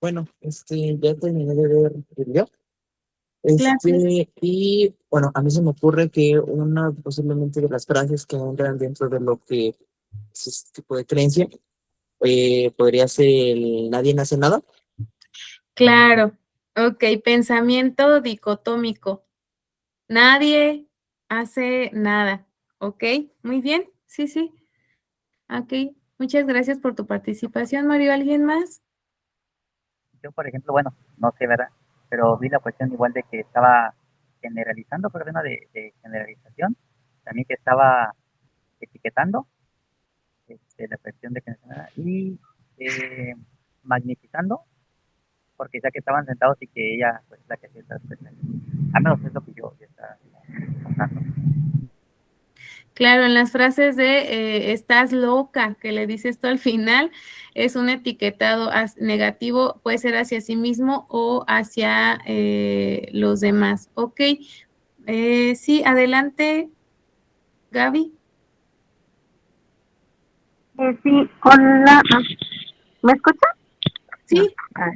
Bueno, ya terminé de ver el video. Claro. Y bueno, a mí se me ocurre que una posiblemente de las frases que entran dentro de lo que es este tipo de creencia, podría ser el nadie nace nada. Claro. Ok, pensamiento dicotómico. Nadie hace nada. Ok, muy bien. Sí, sí. Ok, muchas gracias por tu participación, Mario. ¿Alguien más? Yo, por ejemplo, bueno, no sé, ¿verdad? Pero vi la cuestión igual de que estaba generalizando, problema de generalización, también que estaba etiquetando la cuestión de que y eh, magnificando, porque ya que estaban sentados y que ella, pues, la que hacía estas cuestiones. Al menos es lo que yo estaba contando. Claro, en las frases de estás loca, que le dices tú al final, es un etiquetado negativo, puede ser hacia sí mismo o hacia los demás. Ok, sí, adelante, Gaby. Sí, hola, ¿me escucha? No. Sí, Ah,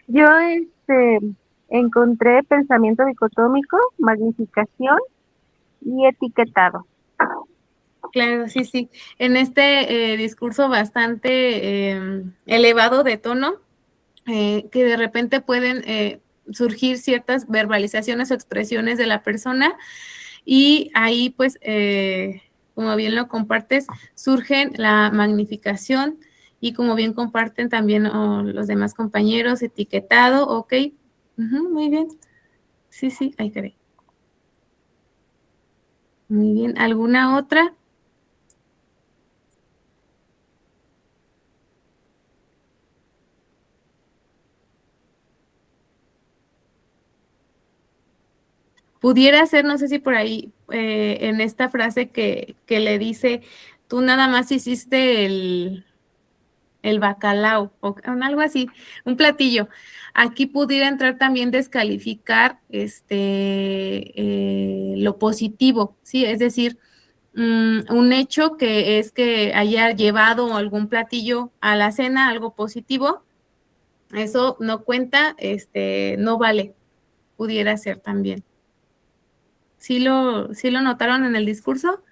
Yo encontré pensamiento dicotómico, magnificación y etiquetado. claro, sí, sí. En este discurso bastante elevado de tono, que de repente pueden surgir ciertas verbalizaciones o expresiones de la persona y ahí pues, como bien lo compartes, surgen la magnificación y como bien comparten también los demás compañeros, etiquetado, ok, muy bien, sí, sí, ahí quedé. Muy bien, ¿alguna otra? Pudiera ser, no sé si por ahí, en esta frase que le dice, tú nada más hiciste el bacalao, o algo así, un platillo. Aquí pudiera entrar también descalificar lo positivo, ¿sí? Es decir, un hecho que es que haya llevado algún platillo a la cena, algo positivo, eso no cuenta, no vale, pudiera ser también. Sí lo notaron en el discurso?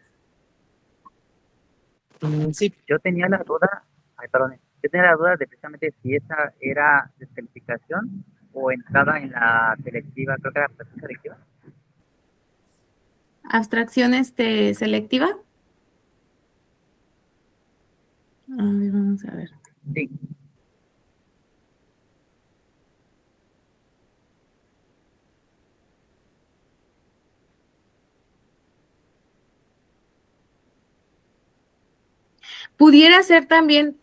Sí, Yo tenía la duda, ay, perdón, yo tenía la duda de precisamente si esa era descalificación o entrada en la selectiva, creo que era la selectiva. Abstracción selectiva. A ver, vamos a ver. Sí, Pudiera ser también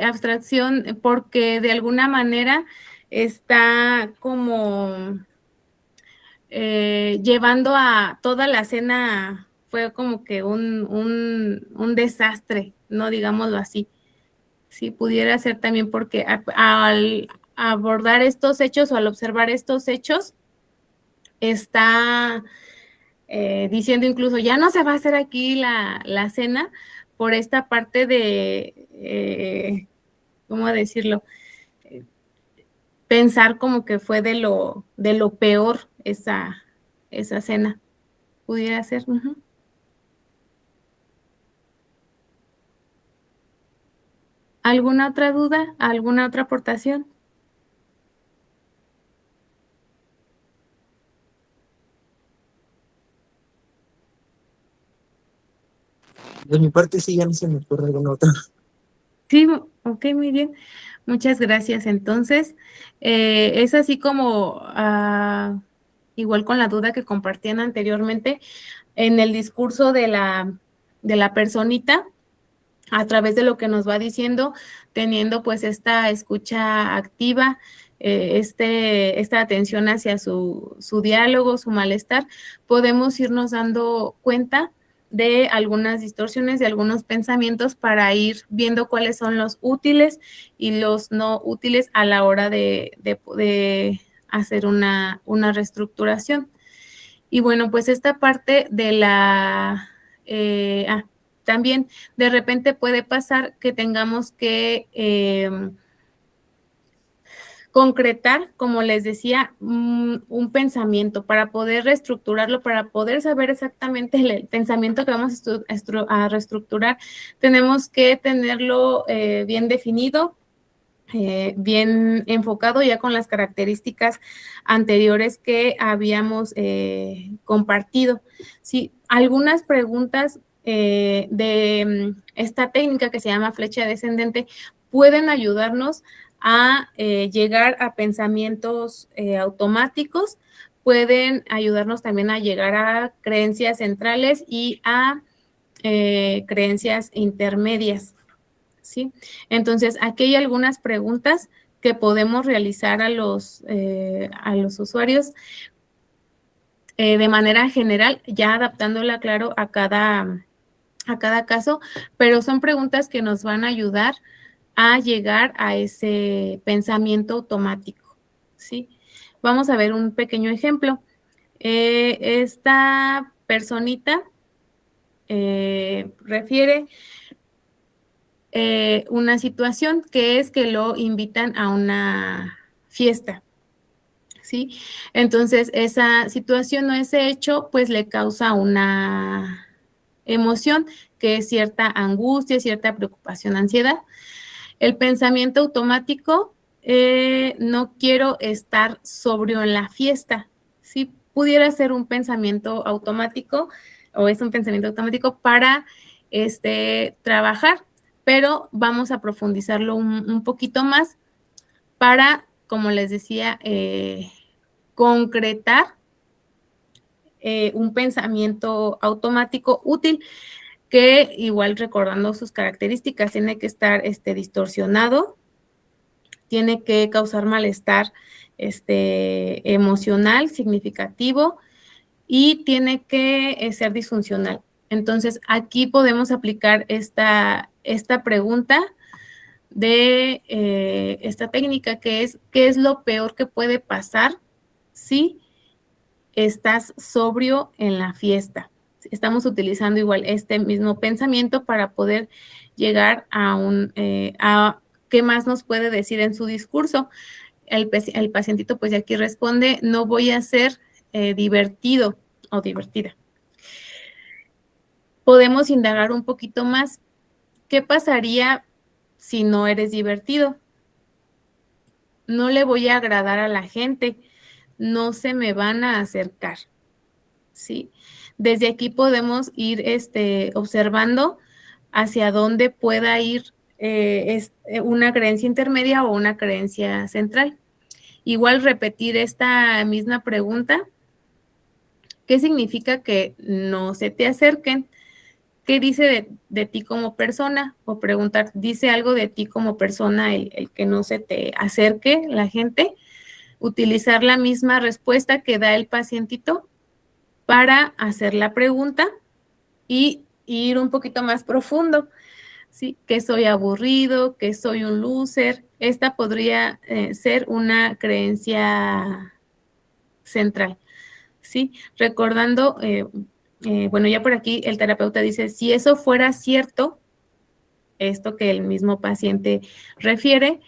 abstracción porque de alguna manera está como llevando a toda la cena, fue como que un desastre, no digámoslo así. Sí, pudiera ser también porque al abordar estos hechos o al observar estos hechos, está diciendo incluso, ya no se va a hacer aquí la cena por esta parte de, ¿cómo decirlo? Pensar como que fue de lo peor esa cena. Pudiera ser. Uh-huh. ¿Alguna otra duda? ¿Alguna otra aportación? De mi parte sí, ya no se me ocurre alguna otra. Sí, ok, muy bien. Muchas gracias. Entonces, es así como, igual con la duda que compartían anteriormente, en el discurso de la personita, a través de lo que nos va diciendo, teniendo pues esta escucha activa, esta atención hacia su diálogo, su malestar, podemos irnos dando cuenta de algunas distorsiones, de algunos pensamientos para ir viendo cuáles son los útiles y los no útiles a la hora de hacer una reestructuración. Y bueno, pues esta parte de también de repente puede pasar que tengamos que concretar, como les decía, un pensamiento para poder reestructurarlo, para poder saber exactamente el pensamiento que vamos a reestructurar. Tenemos que tenerlo bien definido, bien enfocado ya con las características anteriores que habíamos compartido. Sí, algunas preguntas de esta técnica que se llama flecha descendente pueden ayudarnos a llegar a pensamientos automáticos, pueden ayudarnos también a llegar a creencias centrales y a creencias intermedias. ¿Sí? Entonces, aquí hay algunas preguntas que podemos realizar a los usuarios de manera general, ya adaptándola, claro, a cada caso, pero son preguntas que nos van a ayudar a llegar a ese pensamiento automático, ¿sí? Vamos a ver un pequeño ejemplo. Esta personita refiere una situación que es que lo invitan a una fiesta, ¿sí? Entonces, esa situación o ese hecho, pues le causa una emoción que es cierta angustia, cierta preocupación, ansiedad. El pensamiento automático, no quiero estar sobrio en la fiesta, ¿sí? Pudiera ser un pensamiento automático o es un pensamiento automático para trabajar, pero vamos a profundizarlo un poquito más para, como les decía, concretar un pensamiento automático útil que igual recordando sus características tiene que estar distorsionado, tiene que causar malestar emocional significativo y tiene que ser disfuncional. Entonces, aquí podemos aplicar esta pregunta de esta técnica que es, ¿qué es lo peor que puede pasar si estás sobrio en la fiesta? Estamos utilizando igual este mismo pensamiento para poder llegar a qué más nos puede decir en su discurso. El pacientito pues de aquí responde, no voy a ser divertido o divertida. Podemos indagar un poquito más. ¿Qué pasaría si no eres divertido? No le voy a agradar a la gente, no se me van a acercar, ¿sí? Desde aquí podemos ir observando hacia dónde pueda ir una creencia intermedia o una creencia central. Igual repetir esta misma pregunta. ¿Qué significa que no se te acerquen? ¿Qué dice de ti como persona? O preguntar, ¿dice algo de ti como persona el que no se te acerque la gente? Utilizar la misma respuesta que da el pacientito para hacer la pregunta y ir un poquito más profundo. ¿sí? Que soy aburrido, que soy un loser. Esta podría ser una creencia central, ¿sí? Recordando, bueno, ya por aquí el terapeuta dice, si eso fuera cierto, esto que el mismo paciente refiere,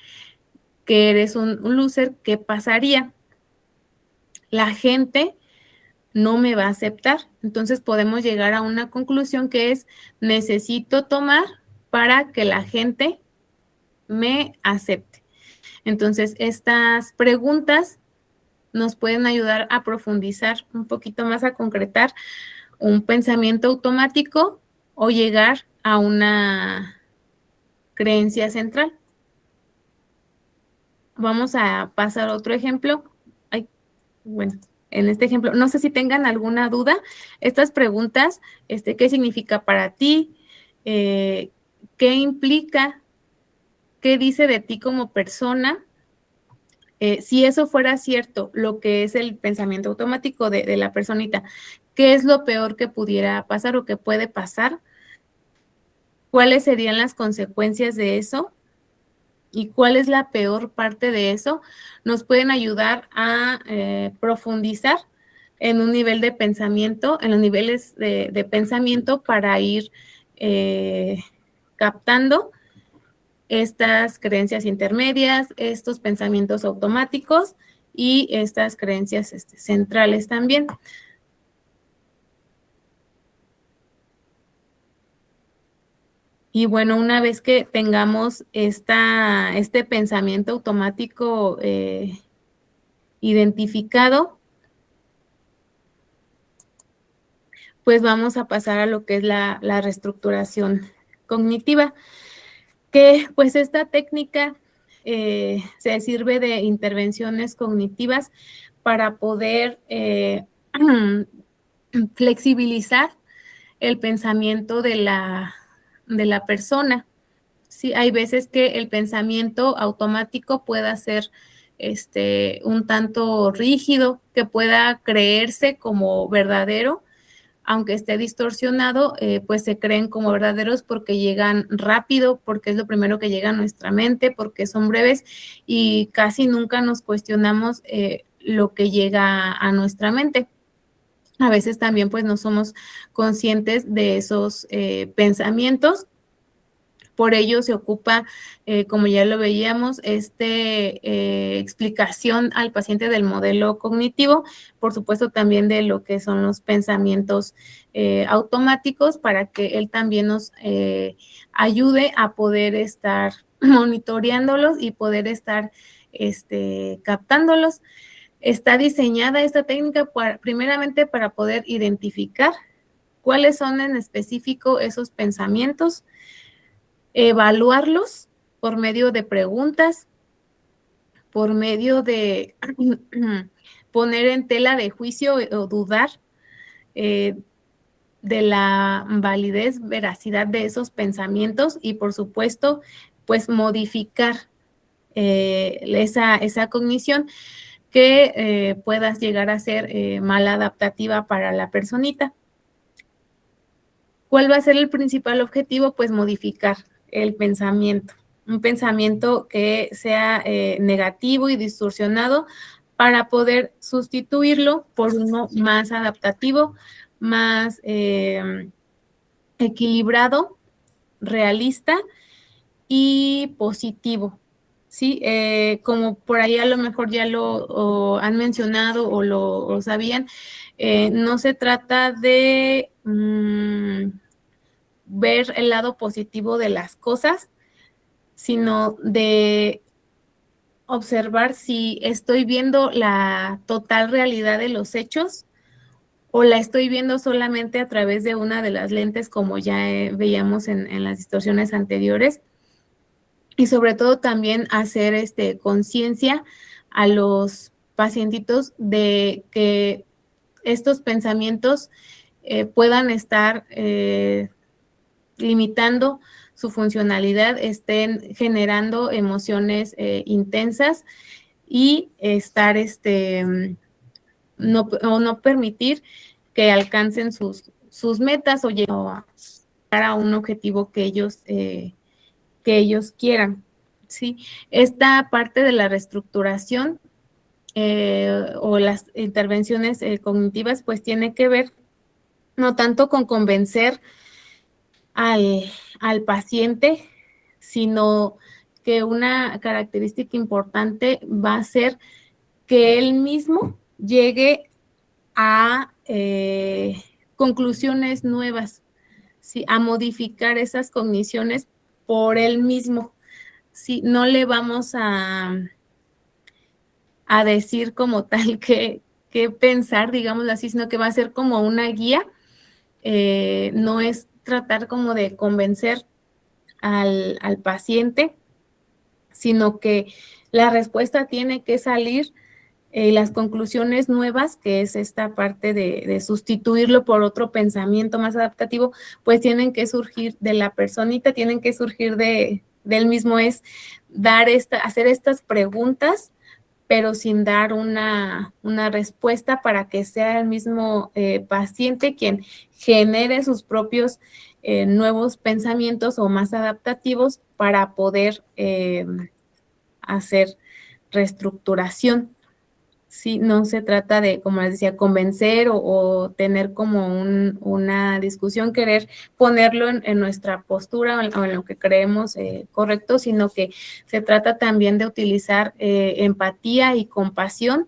que eres un loser, ¿qué pasaría? La gente no me va a aceptar. Entonces podemos llegar a una conclusión que es, necesito tomar para que la gente me acepte. Entonces, estas preguntas nos pueden ayudar a profundizar un poquito más, a concretar un pensamiento automático o llegar a una creencia central. Vamos a pasar a otro ejemplo. Ay, bueno, en este ejemplo, no sé si tengan alguna duda. Estas preguntas, ¿qué significa para ti? ¿Qué implica? ¿Qué dice de ti como persona? Si eso fuera cierto, lo que es el pensamiento automático de la personita, ¿qué es lo peor que pudiera pasar o que puede pasar? ¿Cuáles serían las consecuencias de eso? ¿Y cuál es la peor parte de eso? Nos pueden ayudar a profundizar en un nivel de pensamiento, en los niveles de pensamiento para ir captando estas creencias intermedias, estos pensamientos automáticos y estas creencias centrales también. Y bueno, una vez que tengamos este pensamiento automático identificado, pues vamos a pasar a lo que es la reestructuración cognitiva, que pues esta técnica se sirve de intervenciones cognitivas para poder flexibilizar el pensamiento de la persona. Sí, hay veces que el pensamiento automático pueda ser un tanto rígido, que pueda creerse como verdadero, aunque esté distorsionado, pues se creen como verdaderos porque llegan rápido, porque es lo primero que llega a nuestra mente, porque son breves y casi nunca nos cuestionamos lo que llega a nuestra mente. A veces también pues no somos conscientes de esos pensamientos. Por ello se ocupa, como ya lo veíamos, explicación al paciente del modelo cognitivo, por supuesto también de lo que son los pensamientos automáticos, para que él también nos ayude a poder estar monitoreándolos y poder estar captándolos. Está diseñada esta técnica primeramente para poder identificar cuáles son en específico esos pensamientos, evaluarlos por medio de preguntas, por medio de poner en tela de juicio o dudar de la validez, veracidad de esos pensamientos y, por supuesto, pues modificar esa cognición que puedas llegar a ser maladaptativa para la personita. ¿Cuál va a ser el principal objetivo? Pues modificar el pensamiento, un pensamiento que sea negativo y distorsionado para poder sustituirlo por uno más adaptativo, más equilibrado, realista y positivo. Sí, como por ahí a lo mejor ya lo han mencionado o lo sabían, no se trata de ver el lado positivo de las cosas, sino de observar si estoy viendo la total realidad de los hechos o la estoy viendo solamente a través de una de las lentes, como ya veíamos en las distorsiones anteriores. Y sobre todo también hacer conciencia a los pacientitos de que estos pensamientos puedan estar limitando su funcionalidad, estén generando emociones intensas y estar no permitir que alcancen sus metas o a un objetivo que ellos quieran, ¿sí? Esta parte de la reestructuración o las intervenciones cognitivas, pues tiene que ver no tanto con convencer al paciente, sino que una característica importante va a ser que él mismo llegue a conclusiones nuevas, ¿sí? A modificar esas cogniciones por él mismo. ¿Sí? No le vamos a decir como tal que pensar, digámoslo así, sino que va a ser como una guía. No es tratar como de convencer al paciente, sino que la respuesta tiene que salir, las conclusiones nuevas, que es esta parte de sustituirlo por otro pensamiento más adaptativo, pues tienen que surgir de la personita, tienen que surgir del mismo, es hacer estas preguntas, pero sin dar una respuesta para que sea el mismo paciente quien genere sus propios nuevos pensamientos o más adaptativos para poder hacer reestructuración. Sí, no se trata de, como les decía, convencer o tener como una discusión, querer ponerlo en nuestra postura o en lo que creemos correcto, sino que se trata también de utilizar empatía y compasión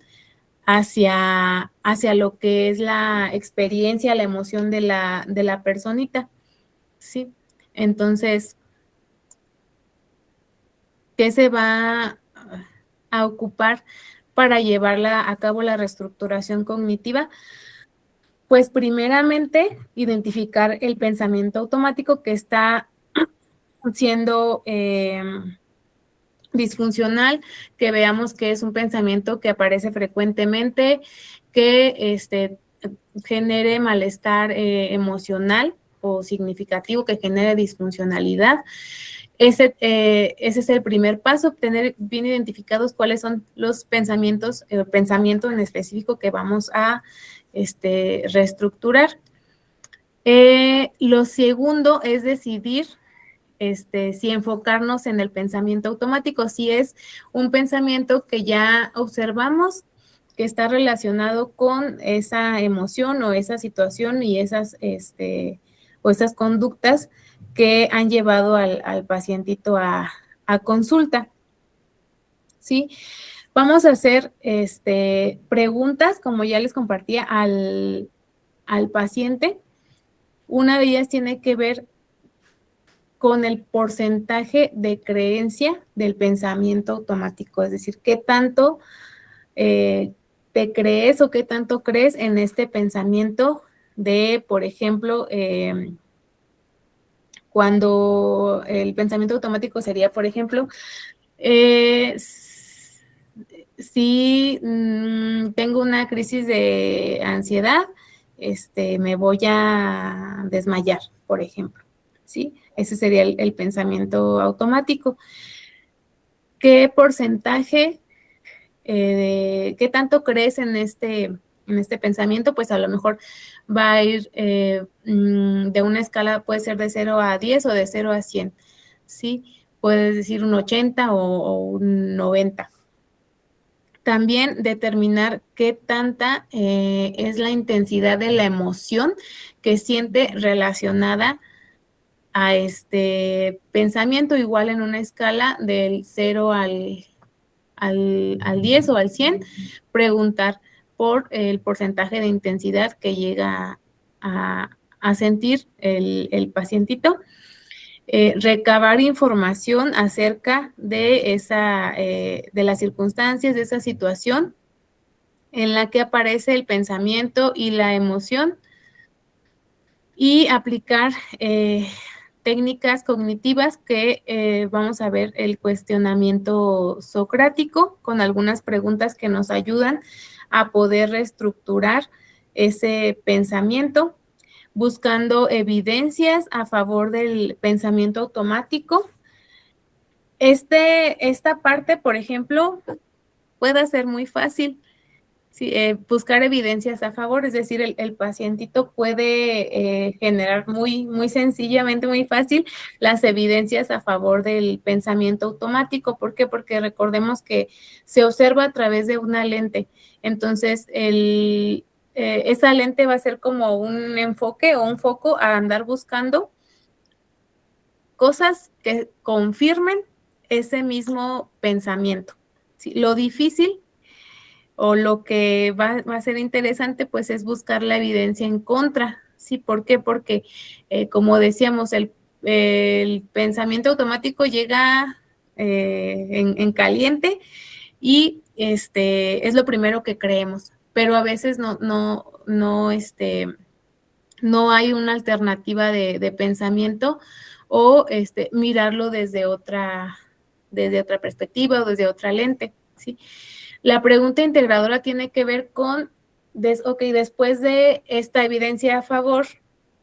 hacia lo que es la experiencia, la emoción de la personita, ¿sí? Entonces, ¿qué se va a ocupar para llevarla a cabo la reestructuración cognitiva? Pues primeramente, identificar el pensamiento automático que está siendo disfuncional, que veamos que es un pensamiento que aparece frecuentemente, que genere malestar emocional o significativo, que genere disfuncionalidad. Ese es el primer paso, tener bien identificados cuáles son los pensamientos, el pensamiento en específico que vamos a reestructurar. Lo segundo es decidir si enfocarnos en el pensamiento automático, si es un pensamiento que ya observamos que está relacionado con esa emoción o esa situación y esas conductas que han llevado al pacientito a consulta, ¿sí? Vamos a hacer preguntas, como ya les compartía, al paciente. Una de ellas tiene que ver con el porcentaje de creencia del pensamiento automático, es decir, qué tanto te crees o qué tanto crees en este pensamiento de, por ejemplo, cuando el pensamiento automático sería, por ejemplo, si tengo una crisis de ansiedad, me voy a desmayar, por ejemplo, ¿sí? Ese sería el pensamiento automático. ¿Qué porcentaje, qué tanto crees en este pensamiento? Pues a lo mejor va a ir de una escala, puede ser de 0 a 10 o de 0 a 100, ¿sí? Puedes decir un 80 o un 90. También determinar qué tanta es la intensidad de la emoción que siente relacionada a este pensamiento, igual en una escala del 0 al 10 o al 100, preguntar por el porcentaje de intensidad que llega a sentir el pacientito. Recabar información acerca de de las circunstancias, de esa situación en la que aparece el pensamiento y la emoción, y aplicar técnicas cognitivas que vamos a ver el cuestionamiento socrático con algunas preguntas que nos ayudan a poder reestructurar ese pensamiento, buscando evidencias a favor del pensamiento automático. Esta parte, por ejemplo, puede ser muy fácil. Sí, buscar evidencias a favor, es decir, el pacientito puede generar muy sencillamente, muy fácil, las evidencias a favor del pensamiento automático. ¿Por qué? Porque recordemos que se observa a través de una lente. Entonces, esa lente va a ser como un enfoque o un foco a andar buscando cosas que confirmen ese mismo pensamiento. ¿Sí? Lo difícil o lo que va a ser interesante, pues es buscar la evidencia en contra. ¿Sí? ¿Por qué? Porque, como decíamos, el pensamiento automático llega en caliente y es lo primero que creemos, pero a veces no hay una alternativa de pensamiento o mirarlo desde otra perspectiva o desde otra lente, ¿sí? La pregunta integradora tiene que ver con, después de esta evidencia a favor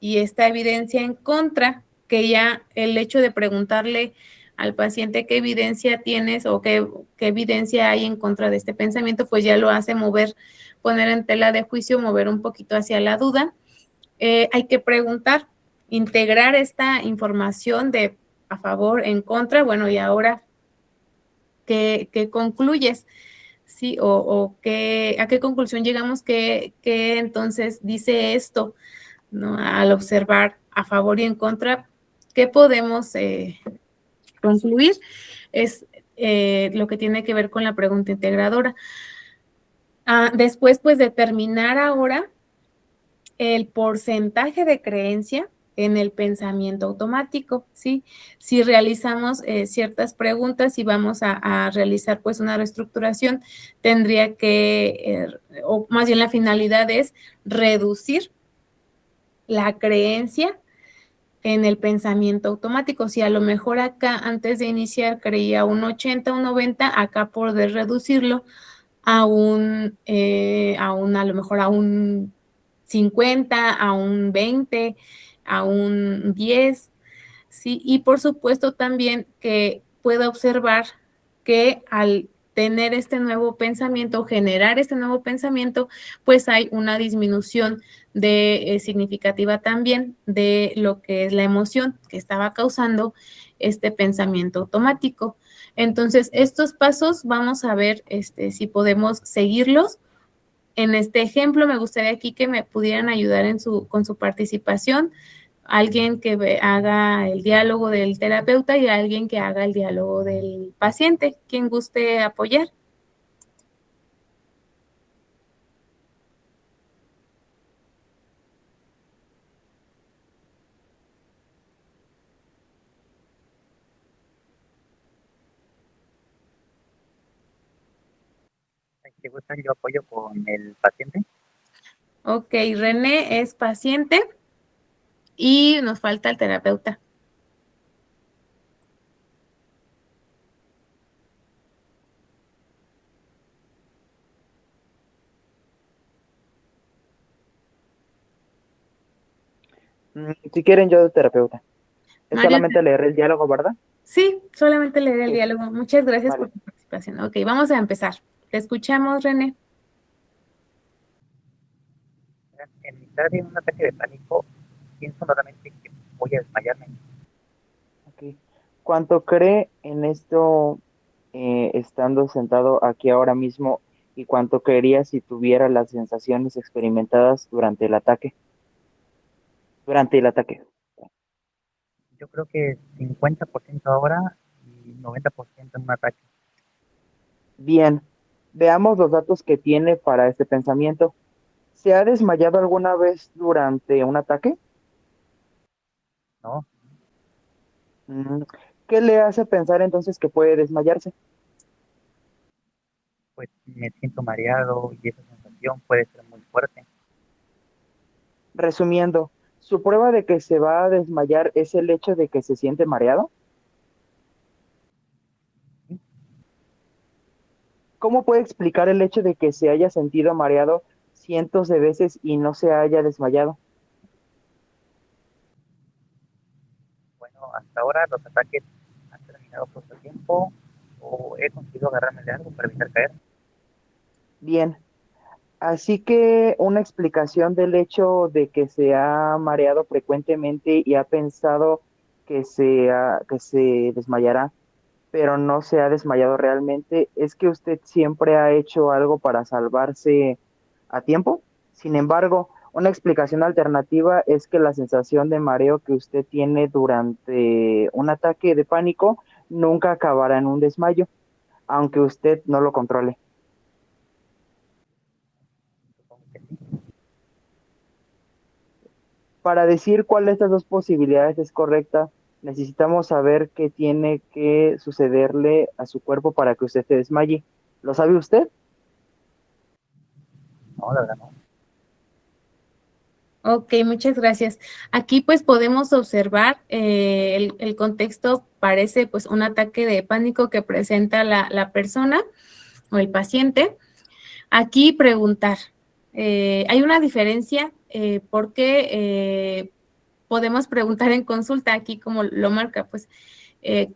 y esta evidencia en contra, que ya el hecho de preguntarle al paciente qué evidencia tienes o qué evidencia hay en contra de este pensamiento, pues ya lo hace poner en tela de juicio, mover un poquito hacia la duda. Hay que preguntar, integrar esta información de a favor, en contra, bueno, y ahora, ¿qué concluyes? ¿Sí? O ¿a qué conclusión llegamos que entonces dice esto, ¿no? Al observar a favor y en contra, ¿qué podemos concluir? Es lo que tiene que ver con la pregunta integradora. Después, pues, determinar ahora el porcentaje de creencia en el pensamiento automático, ¿sí? Si realizamos ciertas preguntas y vamos a realizar pues una reestructuración, tendría que, o más bien la finalidad es reducir la creencia en el pensamiento automático. Si a lo mejor acá antes de iniciar creía un 80, un 90, acá poder reducirlo a lo mejor a un 50, a un 20, a un 10, ¿sí? Y por supuesto también que pueda observar que al tener este nuevo pensamiento, generar este nuevo pensamiento, pues hay una disminución significativa también de lo que es la emoción que estaba causando este pensamiento automático. Entonces, estos pasos vamos a ver si podemos seguirlos. En este ejemplo, me gustaría aquí que me pudieran ayudar con su participación, alguien que haga el diálogo del terapeuta y alguien que haga el diálogo del paciente. ¿Quién guste apoyar? Si gusta, yo apoyo con el paciente. Ok, René es paciente y nos falta el terapeuta. Si quieren, yo de terapeuta. Es Mario, solamente leer el diálogo, ¿verdad? sí, solamente leer el Sí. diálogo. Muchas gracias Vale. por tu participación. Ok, vamos a empezar. Te escuchamos, René. En mitad de un ataque de pánico, pienso nuevamente que voy a desmayarme. Ok. ¿Cuánto cree en esto estando sentado aquí ahora mismo y cuánto creería si tuviera las sensaciones experimentadas durante el ataque? Durante el ataque. Yo creo que 50% ahora y 90% en un ataque. Bien, veamos los datos que tiene para este pensamiento. ¿Se ha desmayado alguna vez durante un ataque? ¿No? Mm, ¿Qué le hace pensar entonces que puede desmayarse? Pues me siento mareado y esa sensación puede ser muy fuerte. Resumiendo, ¿su prueba de que se va a desmayar es el hecho de que se siente mareado? ¿Sí? ¿Cómo puede explicar el hecho de que se haya sentido mareado cientos de veces y no se haya desmayado? Bueno, hasta ahora los ataques han terminado por su tiempo o he conseguido agarrarme de algo para evitar caer. Bien, Así que una explicación del hecho de que se ha mareado frecuentemente y ha pensado que se desmayará, pero no se ha desmayado realmente, es que usted siempre ha hecho algo para salvarse a tiempo. Sin embargo, una explicación alternativa es que la sensación de mareo que usted tiene durante un ataque de pánico nunca acabará en un desmayo, aunque usted no lo controle. Supongo que sí. Para decir cuál de estas dos posibilidades es correcta, necesitamos saber qué tiene que sucederle a su cuerpo para que usted se desmaye. ¿Lo sabe usted? No, la verdad no. Ok, muchas gracias. Aquí pues podemos observar el contexto parece pues un ataque de pánico que presenta la persona o el paciente. Aquí preguntar, hay una diferencia porque podemos preguntar en consulta aquí como lo marca, pues,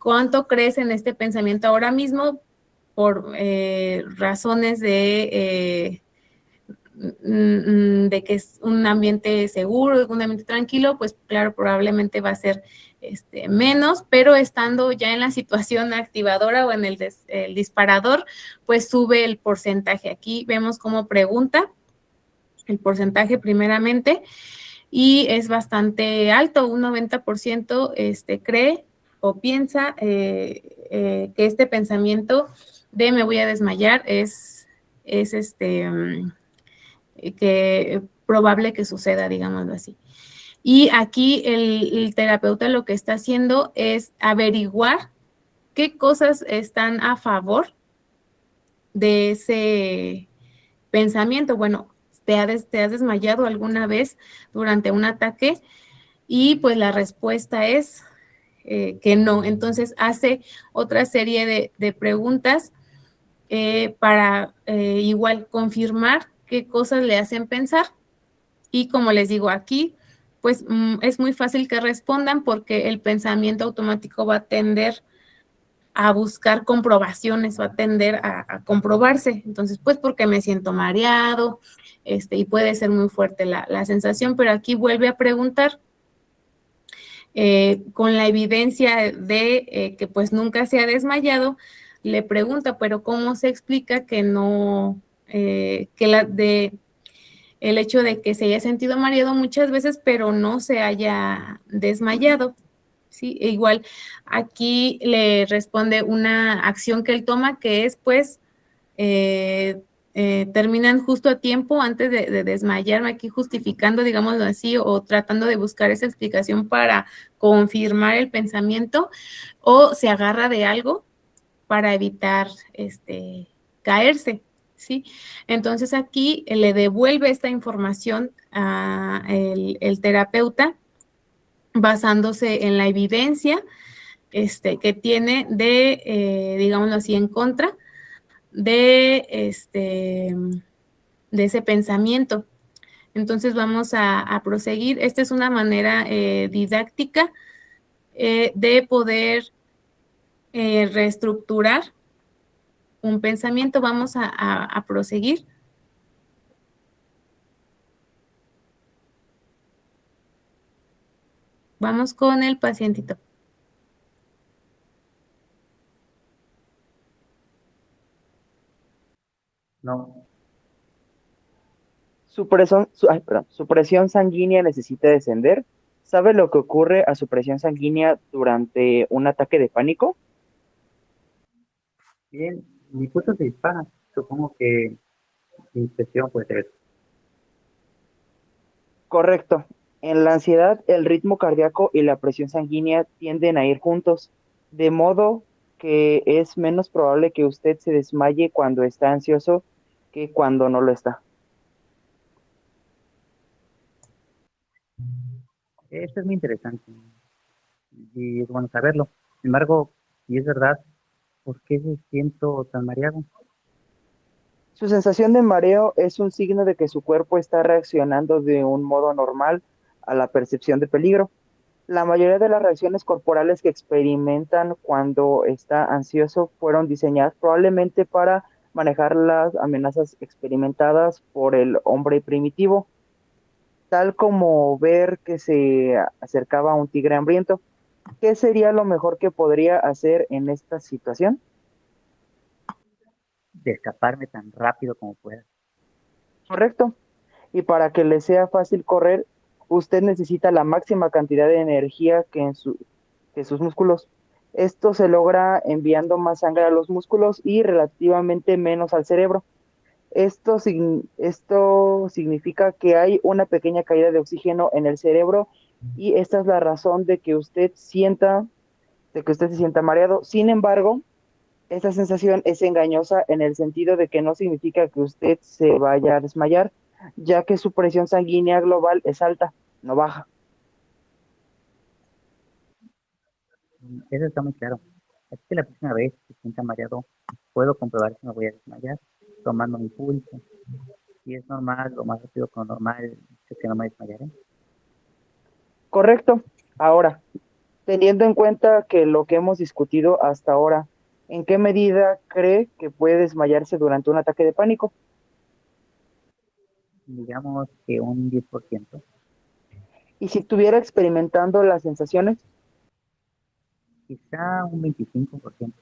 ¿cuánto crees en este pensamiento ahora mismo por razones de que es un ambiente seguro, un ambiente tranquilo? Pues claro, probablemente va a ser menos, pero estando ya en la situación activadora o en el disparador, pues sube el porcentaje. Aquí vemos cómo pregunta el porcentaje primeramente y es bastante alto, un 90% cree o piensa que este pensamiento de me voy a desmayar es que probable que suceda, digámoslo así. Y aquí el terapeuta lo que está haciendo es averiguar qué cosas están a favor de ese pensamiento. Bueno, te has desmayado alguna vez durante un ataque? Y pues la respuesta es que no. Entonces hace otra serie de preguntas para igual confirmar qué cosas le hacen pensar. Y como les digo aquí, pues es muy fácil que respondan porque el pensamiento automático va a tender a buscar comprobaciones, va a tender a comprobarse. Entonces, pues porque me siento mareado, y puede ser muy fuerte la sensación, pero aquí vuelve a preguntar con la evidencia de que pues nunca se ha desmayado, le pregunta, pero ¿cómo se explica que no, el hecho de que se haya sentido mareado muchas veces, pero no se haya desmayado? Sí, e igual aquí le responde una acción que él toma que es pues terminan justo a tiempo antes de desmayarme, aquí justificando, digámoslo así, o tratando de buscar esa explicación para confirmar el pensamiento, o se agarra de algo para evitar caerse, ¿sí? Entonces aquí le devuelve esta información a el terapeuta basándose en la evidencia que tiene de, digámoslo así, en contra de de ese pensamiento. Entonces vamos a proseguir. Esta es una manera didáctica de poder reestructurar un pensamiento. Vamos a proseguir. Vamos con el pacientito. No, Su presión sanguínea necesita descender. ¿Sabe lo que ocurre a su presión sanguínea durante un ataque de pánico? bien, mi pulso se dispara. Supongo que mi impresión puede ser eso. Correcto. En la ansiedad, el ritmo cardíaco y la presión sanguínea tienden a ir juntos, de modo que es menos probable que usted se desmaye cuando está ansioso que cuando no lo está. Esto es muy interesante y es bueno saberlo. Sin embargo, si es verdad, ¿por qué me siento tan mareado? Su sensación de mareo es un signo de que su cuerpo está reaccionando de un modo normal a la percepción de peligro. La mayoría de las reacciones corporales que experimentan cuando está ansioso fueron diseñadas probablemente para manejar las amenazas experimentadas por el hombre primitivo, tal como ver que se acercaba un tigre hambriento. ¿Qué sería lo mejor que podría hacer en esta situación? De escaparme tan rápido como pueda. Correcto. Y para que le sea fácil correr, usted necesita la máxima cantidad de energía que sus músculos. Esto se logra enviando más sangre a los músculos y relativamente menos al cerebro. Esto significa que hay una pequeña caída de oxígeno en el cerebro y esta es la razón de que usted se sienta mareado. Sin embargo, esta sensación es engañosa en el sentido de que no significa que usted se vaya a desmayar, ya que su presión sanguínea global es alta, no baja. Eso está muy claro. Así que la próxima vez que sienta mareado, puedo comprobar si me voy a desmayar, tomando mi pulso. Si es normal, lo más rápido que lo normal, sé que no me desmayaré. Correcto. Ahora, teniendo en cuenta que lo que hemos discutido hasta ahora, ¿en qué medida cree que puede desmayarse durante un ataque de pánico? Digamos que un 10%. Y si estuviera experimentando las sensaciones, Quizá un 25%.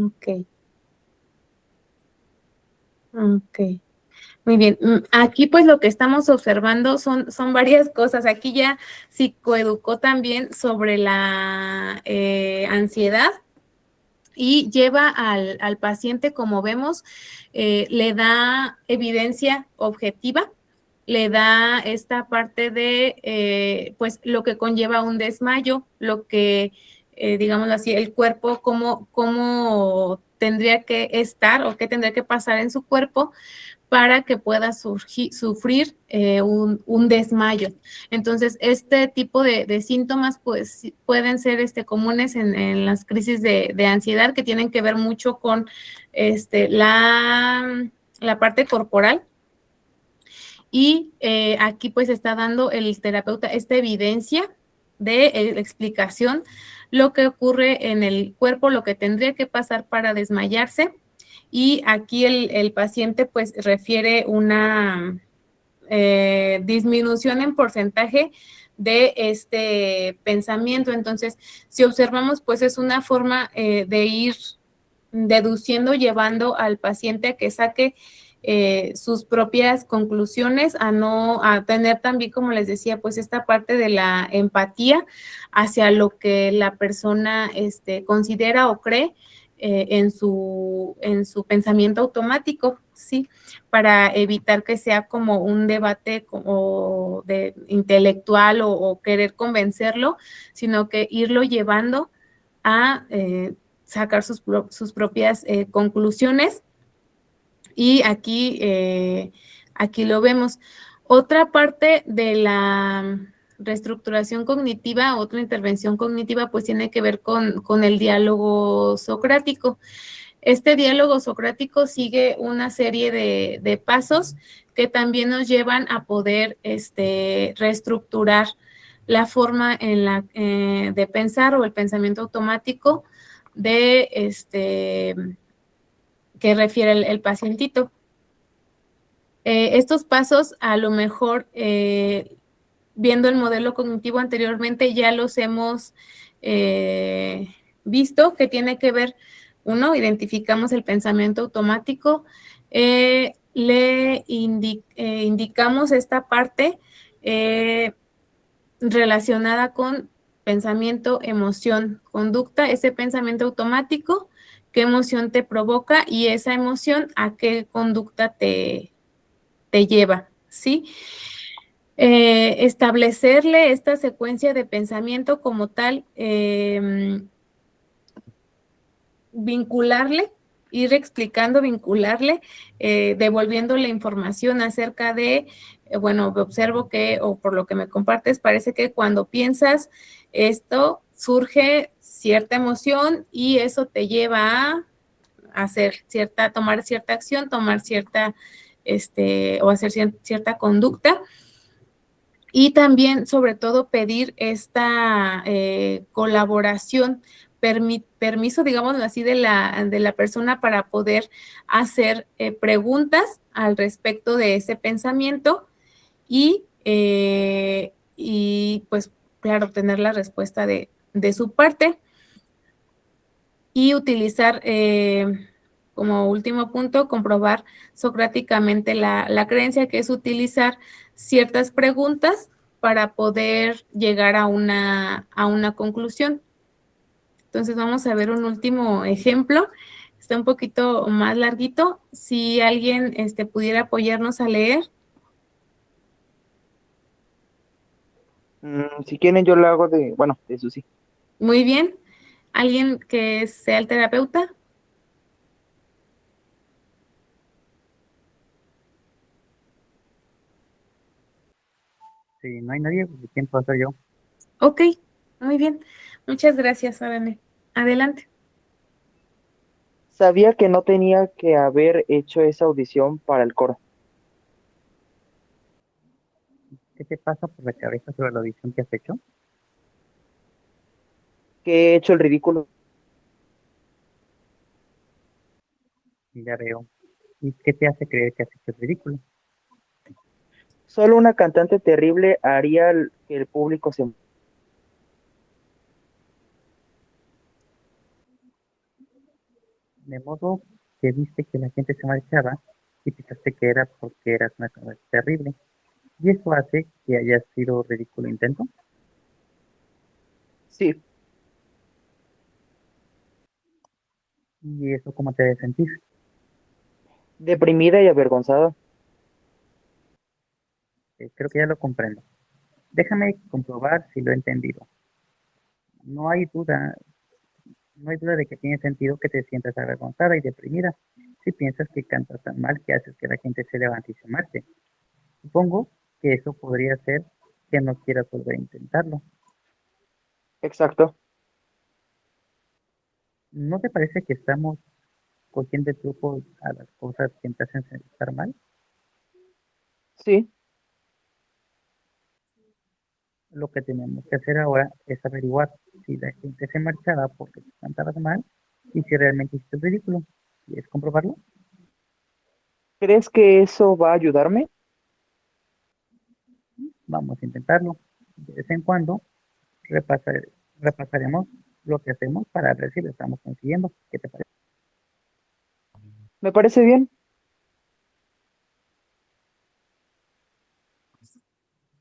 Ok, ok. Muy bien. Aquí pues lo que estamos observando son varias cosas. Aquí ya psicoeducó también sobre la ansiedad y lleva al paciente, como vemos, le da evidencia objetiva, le da esta parte de, pues, lo que conlleva un desmayo, lo que, digámoslo así, el cuerpo, cómo tendría que estar o qué tendría que pasar en su cuerpo para que pueda sufrir un desmayo. Entonces, este tipo de síntomas pues, pueden ser comunes en las crisis de ansiedad, que tienen que ver mucho con la parte corporal. Y aquí pues está dando el terapeuta esta evidencia de explicación, lo que ocurre en el cuerpo, lo que tendría que pasar para desmayarse. Y aquí el paciente pues refiere una disminución en porcentaje de este pensamiento. Entonces, si observamos, pues es una forma de ir deduciendo, llevando al paciente a que saque sus propias conclusiones, a tener también, como les decía, pues esta parte de la empatía hacia lo que la persona considera o cree en su pensamiento automático, ¿sí? Para evitar que sea como un debate como de intelectual o querer convencerlo, sino que irlo llevando a sacar sus propias conclusiones. Y aquí lo vemos. Otra parte de la reestructuración cognitiva, otra intervención cognitiva, pues tiene que ver con el diálogo socrático. Este diálogo socrático sigue una serie de pasos que también nos llevan a poder reestructurar la forma de pensar o el pensamiento automático que refiere el pacientito. Estos pasos, a lo mejor, viendo el modelo cognitivo anteriormente, ya los hemos visto, que tiene que ver, uno, identificamos el pensamiento automático, le indicamos esta parte relacionada con pensamiento, emoción, conducta, ese pensamiento automático, qué emoción te provoca y esa emoción a qué conducta te lleva, ¿sí? Establecerle esta secuencia de pensamiento como tal, vincularle, ir explicando, vincularle, devolviéndole información acerca de, bueno, observo que, o por lo que me compartes, parece que cuando piensas esto, surge cierta emoción y eso te lleva a tomar cierta acción, tomar cierta, o hacer cierta conducta. Y también, sobre todo, pedir esta colaboración permiso, digámoslo así, de la persona para poder hacer preguntas al respecto de ese pensamiento y pues, claro, obtener la respuesta de su parte. Y utilizar, como último punto, comprobar socráticamente la creencia, que es utilizar ciertas preguntas para poder llegar a una conclusión. Entonces, vamos a ver un último ejemplo. Está un poquito más larguito. Si alguien pudiera apoyarnos a leer. Si quieren, yo lo hago bueno, de Susi. Muy bien. ¿Alguien que sea el terapeuta? Si no hay nadie, pues ¿quién puedo ser yo? Ok, muy bien. Muchas gracias, Adame. Adelante. Sabía que no tenía que haber hecho esa audición para el coro. ¿Qué te pasa por la cabeza sobre la audición que has hecho? Que he hecho el ridículo. Ya veo. ¿Y qué te hace creer que has hecho el ridículo? Solo una cantante terrible haría que el público se... De modo que viste que la gente se marchaba y pensaste que era porque eras una cantante terrible. ¿Y eso hace que haya sido ridículo intento? Sí, ¿Y eso cómo te debe sentir? deprimida y avergonzada. Creo que ya lo comprendo. Déjame comprobar si lo he entendido. No hay duda, no hay duda de que tiene sentido que te sientas avergonzada y deprimida si piensas que cantas tan mal que haces que la gente se levante y se marche. Supongo que eso podría ser que no quieras volver a intentarlo. Exacto. ¿No te parece que estamos cogiendo el truco a las cosas que te hacen estar mal? Sí, Lo que tenemos que hacer ahora es averiguar si la gente se marchaba porque tú cantabas mal y si realmente hiciste el ridículo. ¿Quieres comprobarlo? ¿crees que eso va a ayudarme? Vamos a intentarlo. De vez en cuando repasaremos lo que hacemos para ver si lo estamos consiguiendo. ¿Qué te parece? Me parece bien.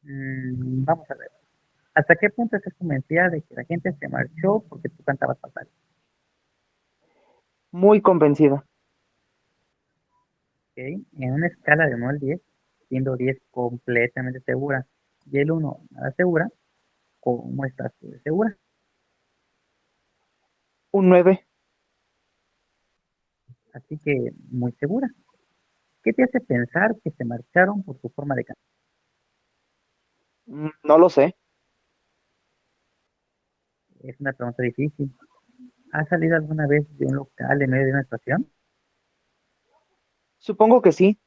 Vamos a ver. ¿Hasta qué punto estás convencida de que la gente se marchó porque tú cantabas fatal? Muy convencida. ¿Ok? En una escala de 1 al 10, siendo 10 completamente segura y el 1 nada segura, ¿cómo estás tú de segura? Un 9. Así que muy segura. ¿Qué te hace pensar que se marcharon por tu forma de cantar? No lo sé. Es una pregunta difícil. ¿Has salido alguna vez de un local en medio de una estación? Supongo que sí.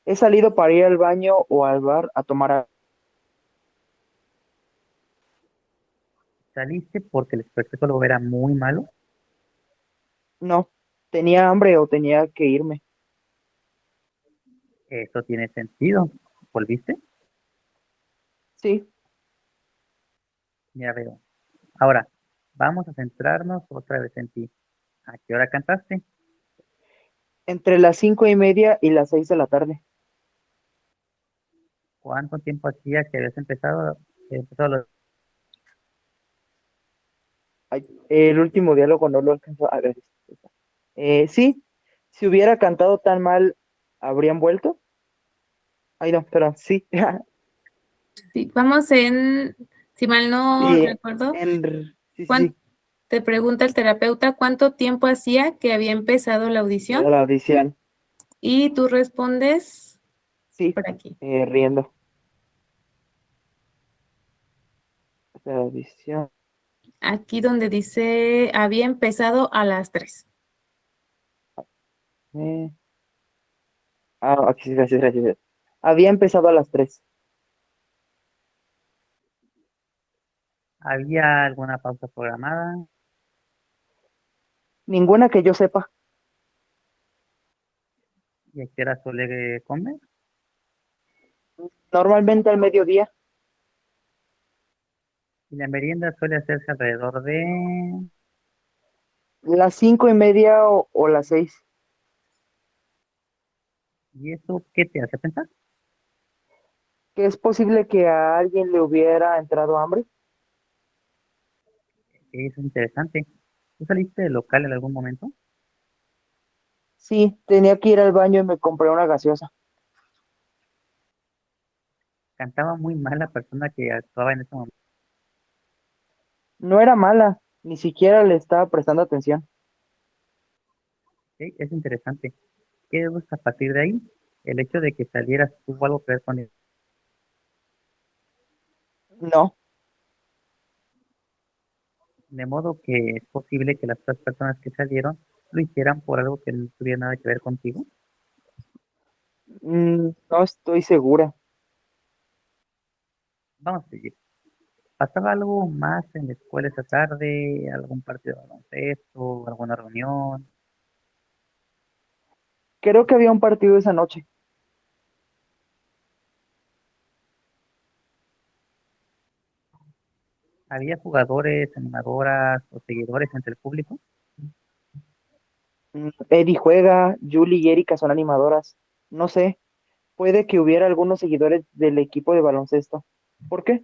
He salido para ir al baño o al bar a tomar agua. ¿Saliste porque el espectáculo era muy malo? No, tenía hambre o tenía que irme. Eso tiene sentido. ¿Volviste? Sí, Ya veo. Ahora, vamos a centrarnos otra vez en ti. ¿A qué hora cantaste? entre las 5:30 y las 6 de la tarde. ¿Cuánto tiempo hacía que habías empezado Ay, el último diálogo no lo alcanzó a ver. Sí, si hubiera cantado tan mal, ¿habrían vuelto? Ay, no, perdón, sí. Sí, vamos si mal no Sí, recuerdo, sí, sí, ¿cuán- sí, te pregunta el terapeuta cuánto tiempo hacía que había empezado la audición la audición. y tú respondes Sí, por aquí. riendo. La audición. Aquí donde dice había empezado a las 3. eh, Aquí sí, gracias, gracias. Había empezado a las 3. ¿Había alguna pausa programada? Ninguna que yo sepa. ¿Y a qué hora suele comer? Normalmente al mediodía. Y la merienda suele hacerse alrededor de... Las 5:30 o las 6. ¿Y eso qué te hace pensar? Que es posible que a alguien le hubiera entrado hambre. Es interesante. ¿Tú saliste del local en algún momento? Sí, tenía que ir al baño y me compré una gaseosa. Cantaba muy mal la persona que actuaba en ese momento. No era mala, ni siquiera le estaba prestando atención. ¿Ok? Es interesante. ¿Qué busca a partir de ahí? El hecho de que salieras tuvo algo que ver con eso. No, De modo que es posible que las otras personas que salieron lo hicieran por algo que no tuviera nada que ver contigo. no estoy segura. Vamos a seguir. ¿Pasaba algo más en la escuela esa tarde? ¿Algún partido de baloncesto? ¿Alguna reunión? Creo que había un partido esa noche. ¿Había jugadores, animadoras o seguidores entre el público? Eddie juega, Julie y Erika son animadoras. No sé, puede que hubiera algunos seguidores del equipo de baloncesto. ¿Por qué?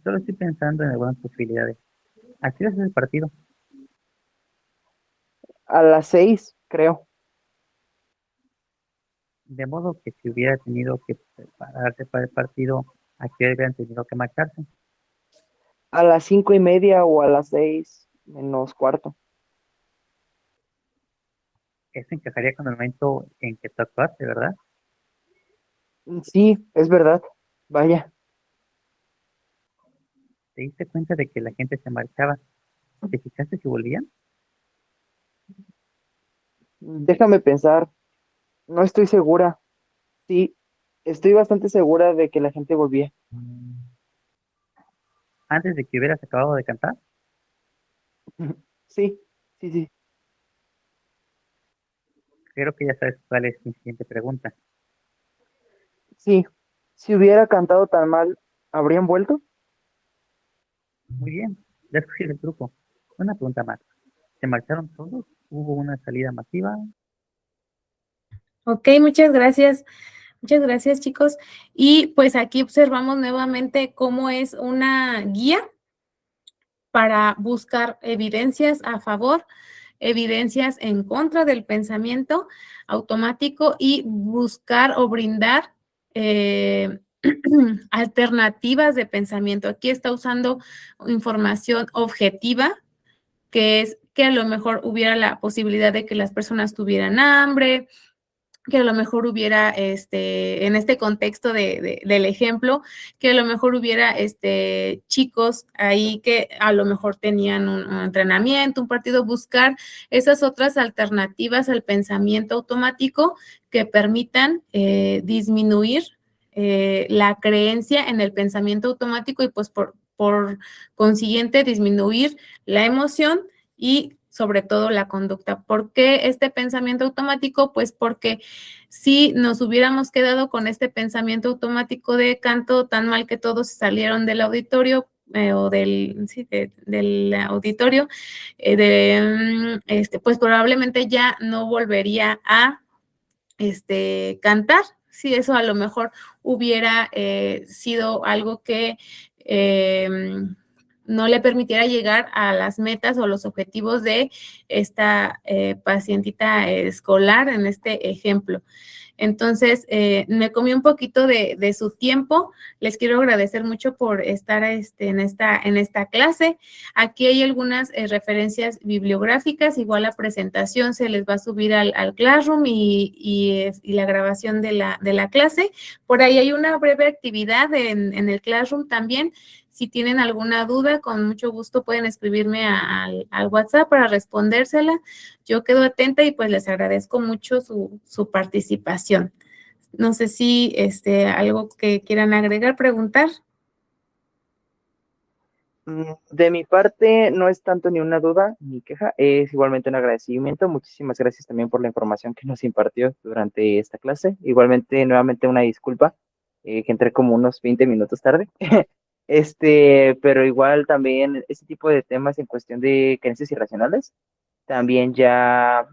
Solo estoy pensando en algunas posibilidades. ¿A qué hora es el partido? A las 6, creo. De modo que si hubiera tenido que prepararse para el partido, ¿a qué hora hubieran tenido que marcharse? A las 5:30 o a las 6:45. Eso encajaría con el momento en que tú actuaste, ¿verdad? Sí, es verdad. Vaya, ¿Te diste cuenta de que la gente se marchaba? ¿Te fijaste si volvían? déjame pensar. No estoy segura. Sí, estoy bastante segura de que la gente volvía. Antes de que hubieras acabado de cantar, Sí, sí, sí. creo que ya sabes cuál es mi siguiente pregunta. Sí, si hubiera cantado tan mal, ¿habrían vuelto? Muy bien, ya escogí el truco. Una pregunta más. ¿Se marcharon todos? ¿Hubo una salida masiva? Ok, muchas gracias chicos. Y pues aquí observamos nuevamente cómo es una guía para buscar evidencias a favor, evidencias en contra del pensamiento automático y buscar o brindar alternativas de pensamiento. Aquí está usando información objetiva, que es que a lo mejor hubiera la posibilidad de que las personas tuvieran hambre, que a lo mejor hubiera, en este contexto del ejemplo, que a lo mejor hubiera chicos ahí que a lo mejor tenían un entrenamiento, un partido, buscar esas otras alternativas al pensamiento automático que permitan disminuir la creencia en el pensamiento automático y pues por consiguiente disminuir la emoción y sobre todo la conducta. ¿Por qué este pensamiento automático? Pues porque si nos hubiéramos quedado con este pensamiento automático de canto tan mal que todos salieron del auditorio o del auditorio, pues probablemente ya no volvería a cantar. Si eso a lo mejor hubiera sido algo que no le permitiera llegar a las metas o los objetivos de esta pacientita escolar en este ejemplo. Entonces, me comí un poquito de su tiempo. Les quiero agradecer mucho por estar en esta clase. Aquí hay algunas referencias bibliográficas. Igual la presentación se les va a subir al Classroom y la grabación de la clase. Por ahí hay una breve actividad en el Classroom también. Si tienen alguna duda, con mucho gusto pueden escribirme al WhatsApp para respondérsela. Yo quedo atenta y pues les agradezco mucho su participación. No sé si algo que quieran agregar, preguntar. De mi parte, no es tanto ni una duda ni queja, es igualmente un agradecimiento. Muchísimas gracias también por la información que nos impartió durante esta clase. Igualmente, nuevamente una disculpa, que entré como unos 20 minutos tarde. Pero igual también ese tipo de temas en cuestión de creencias irracionales, también ya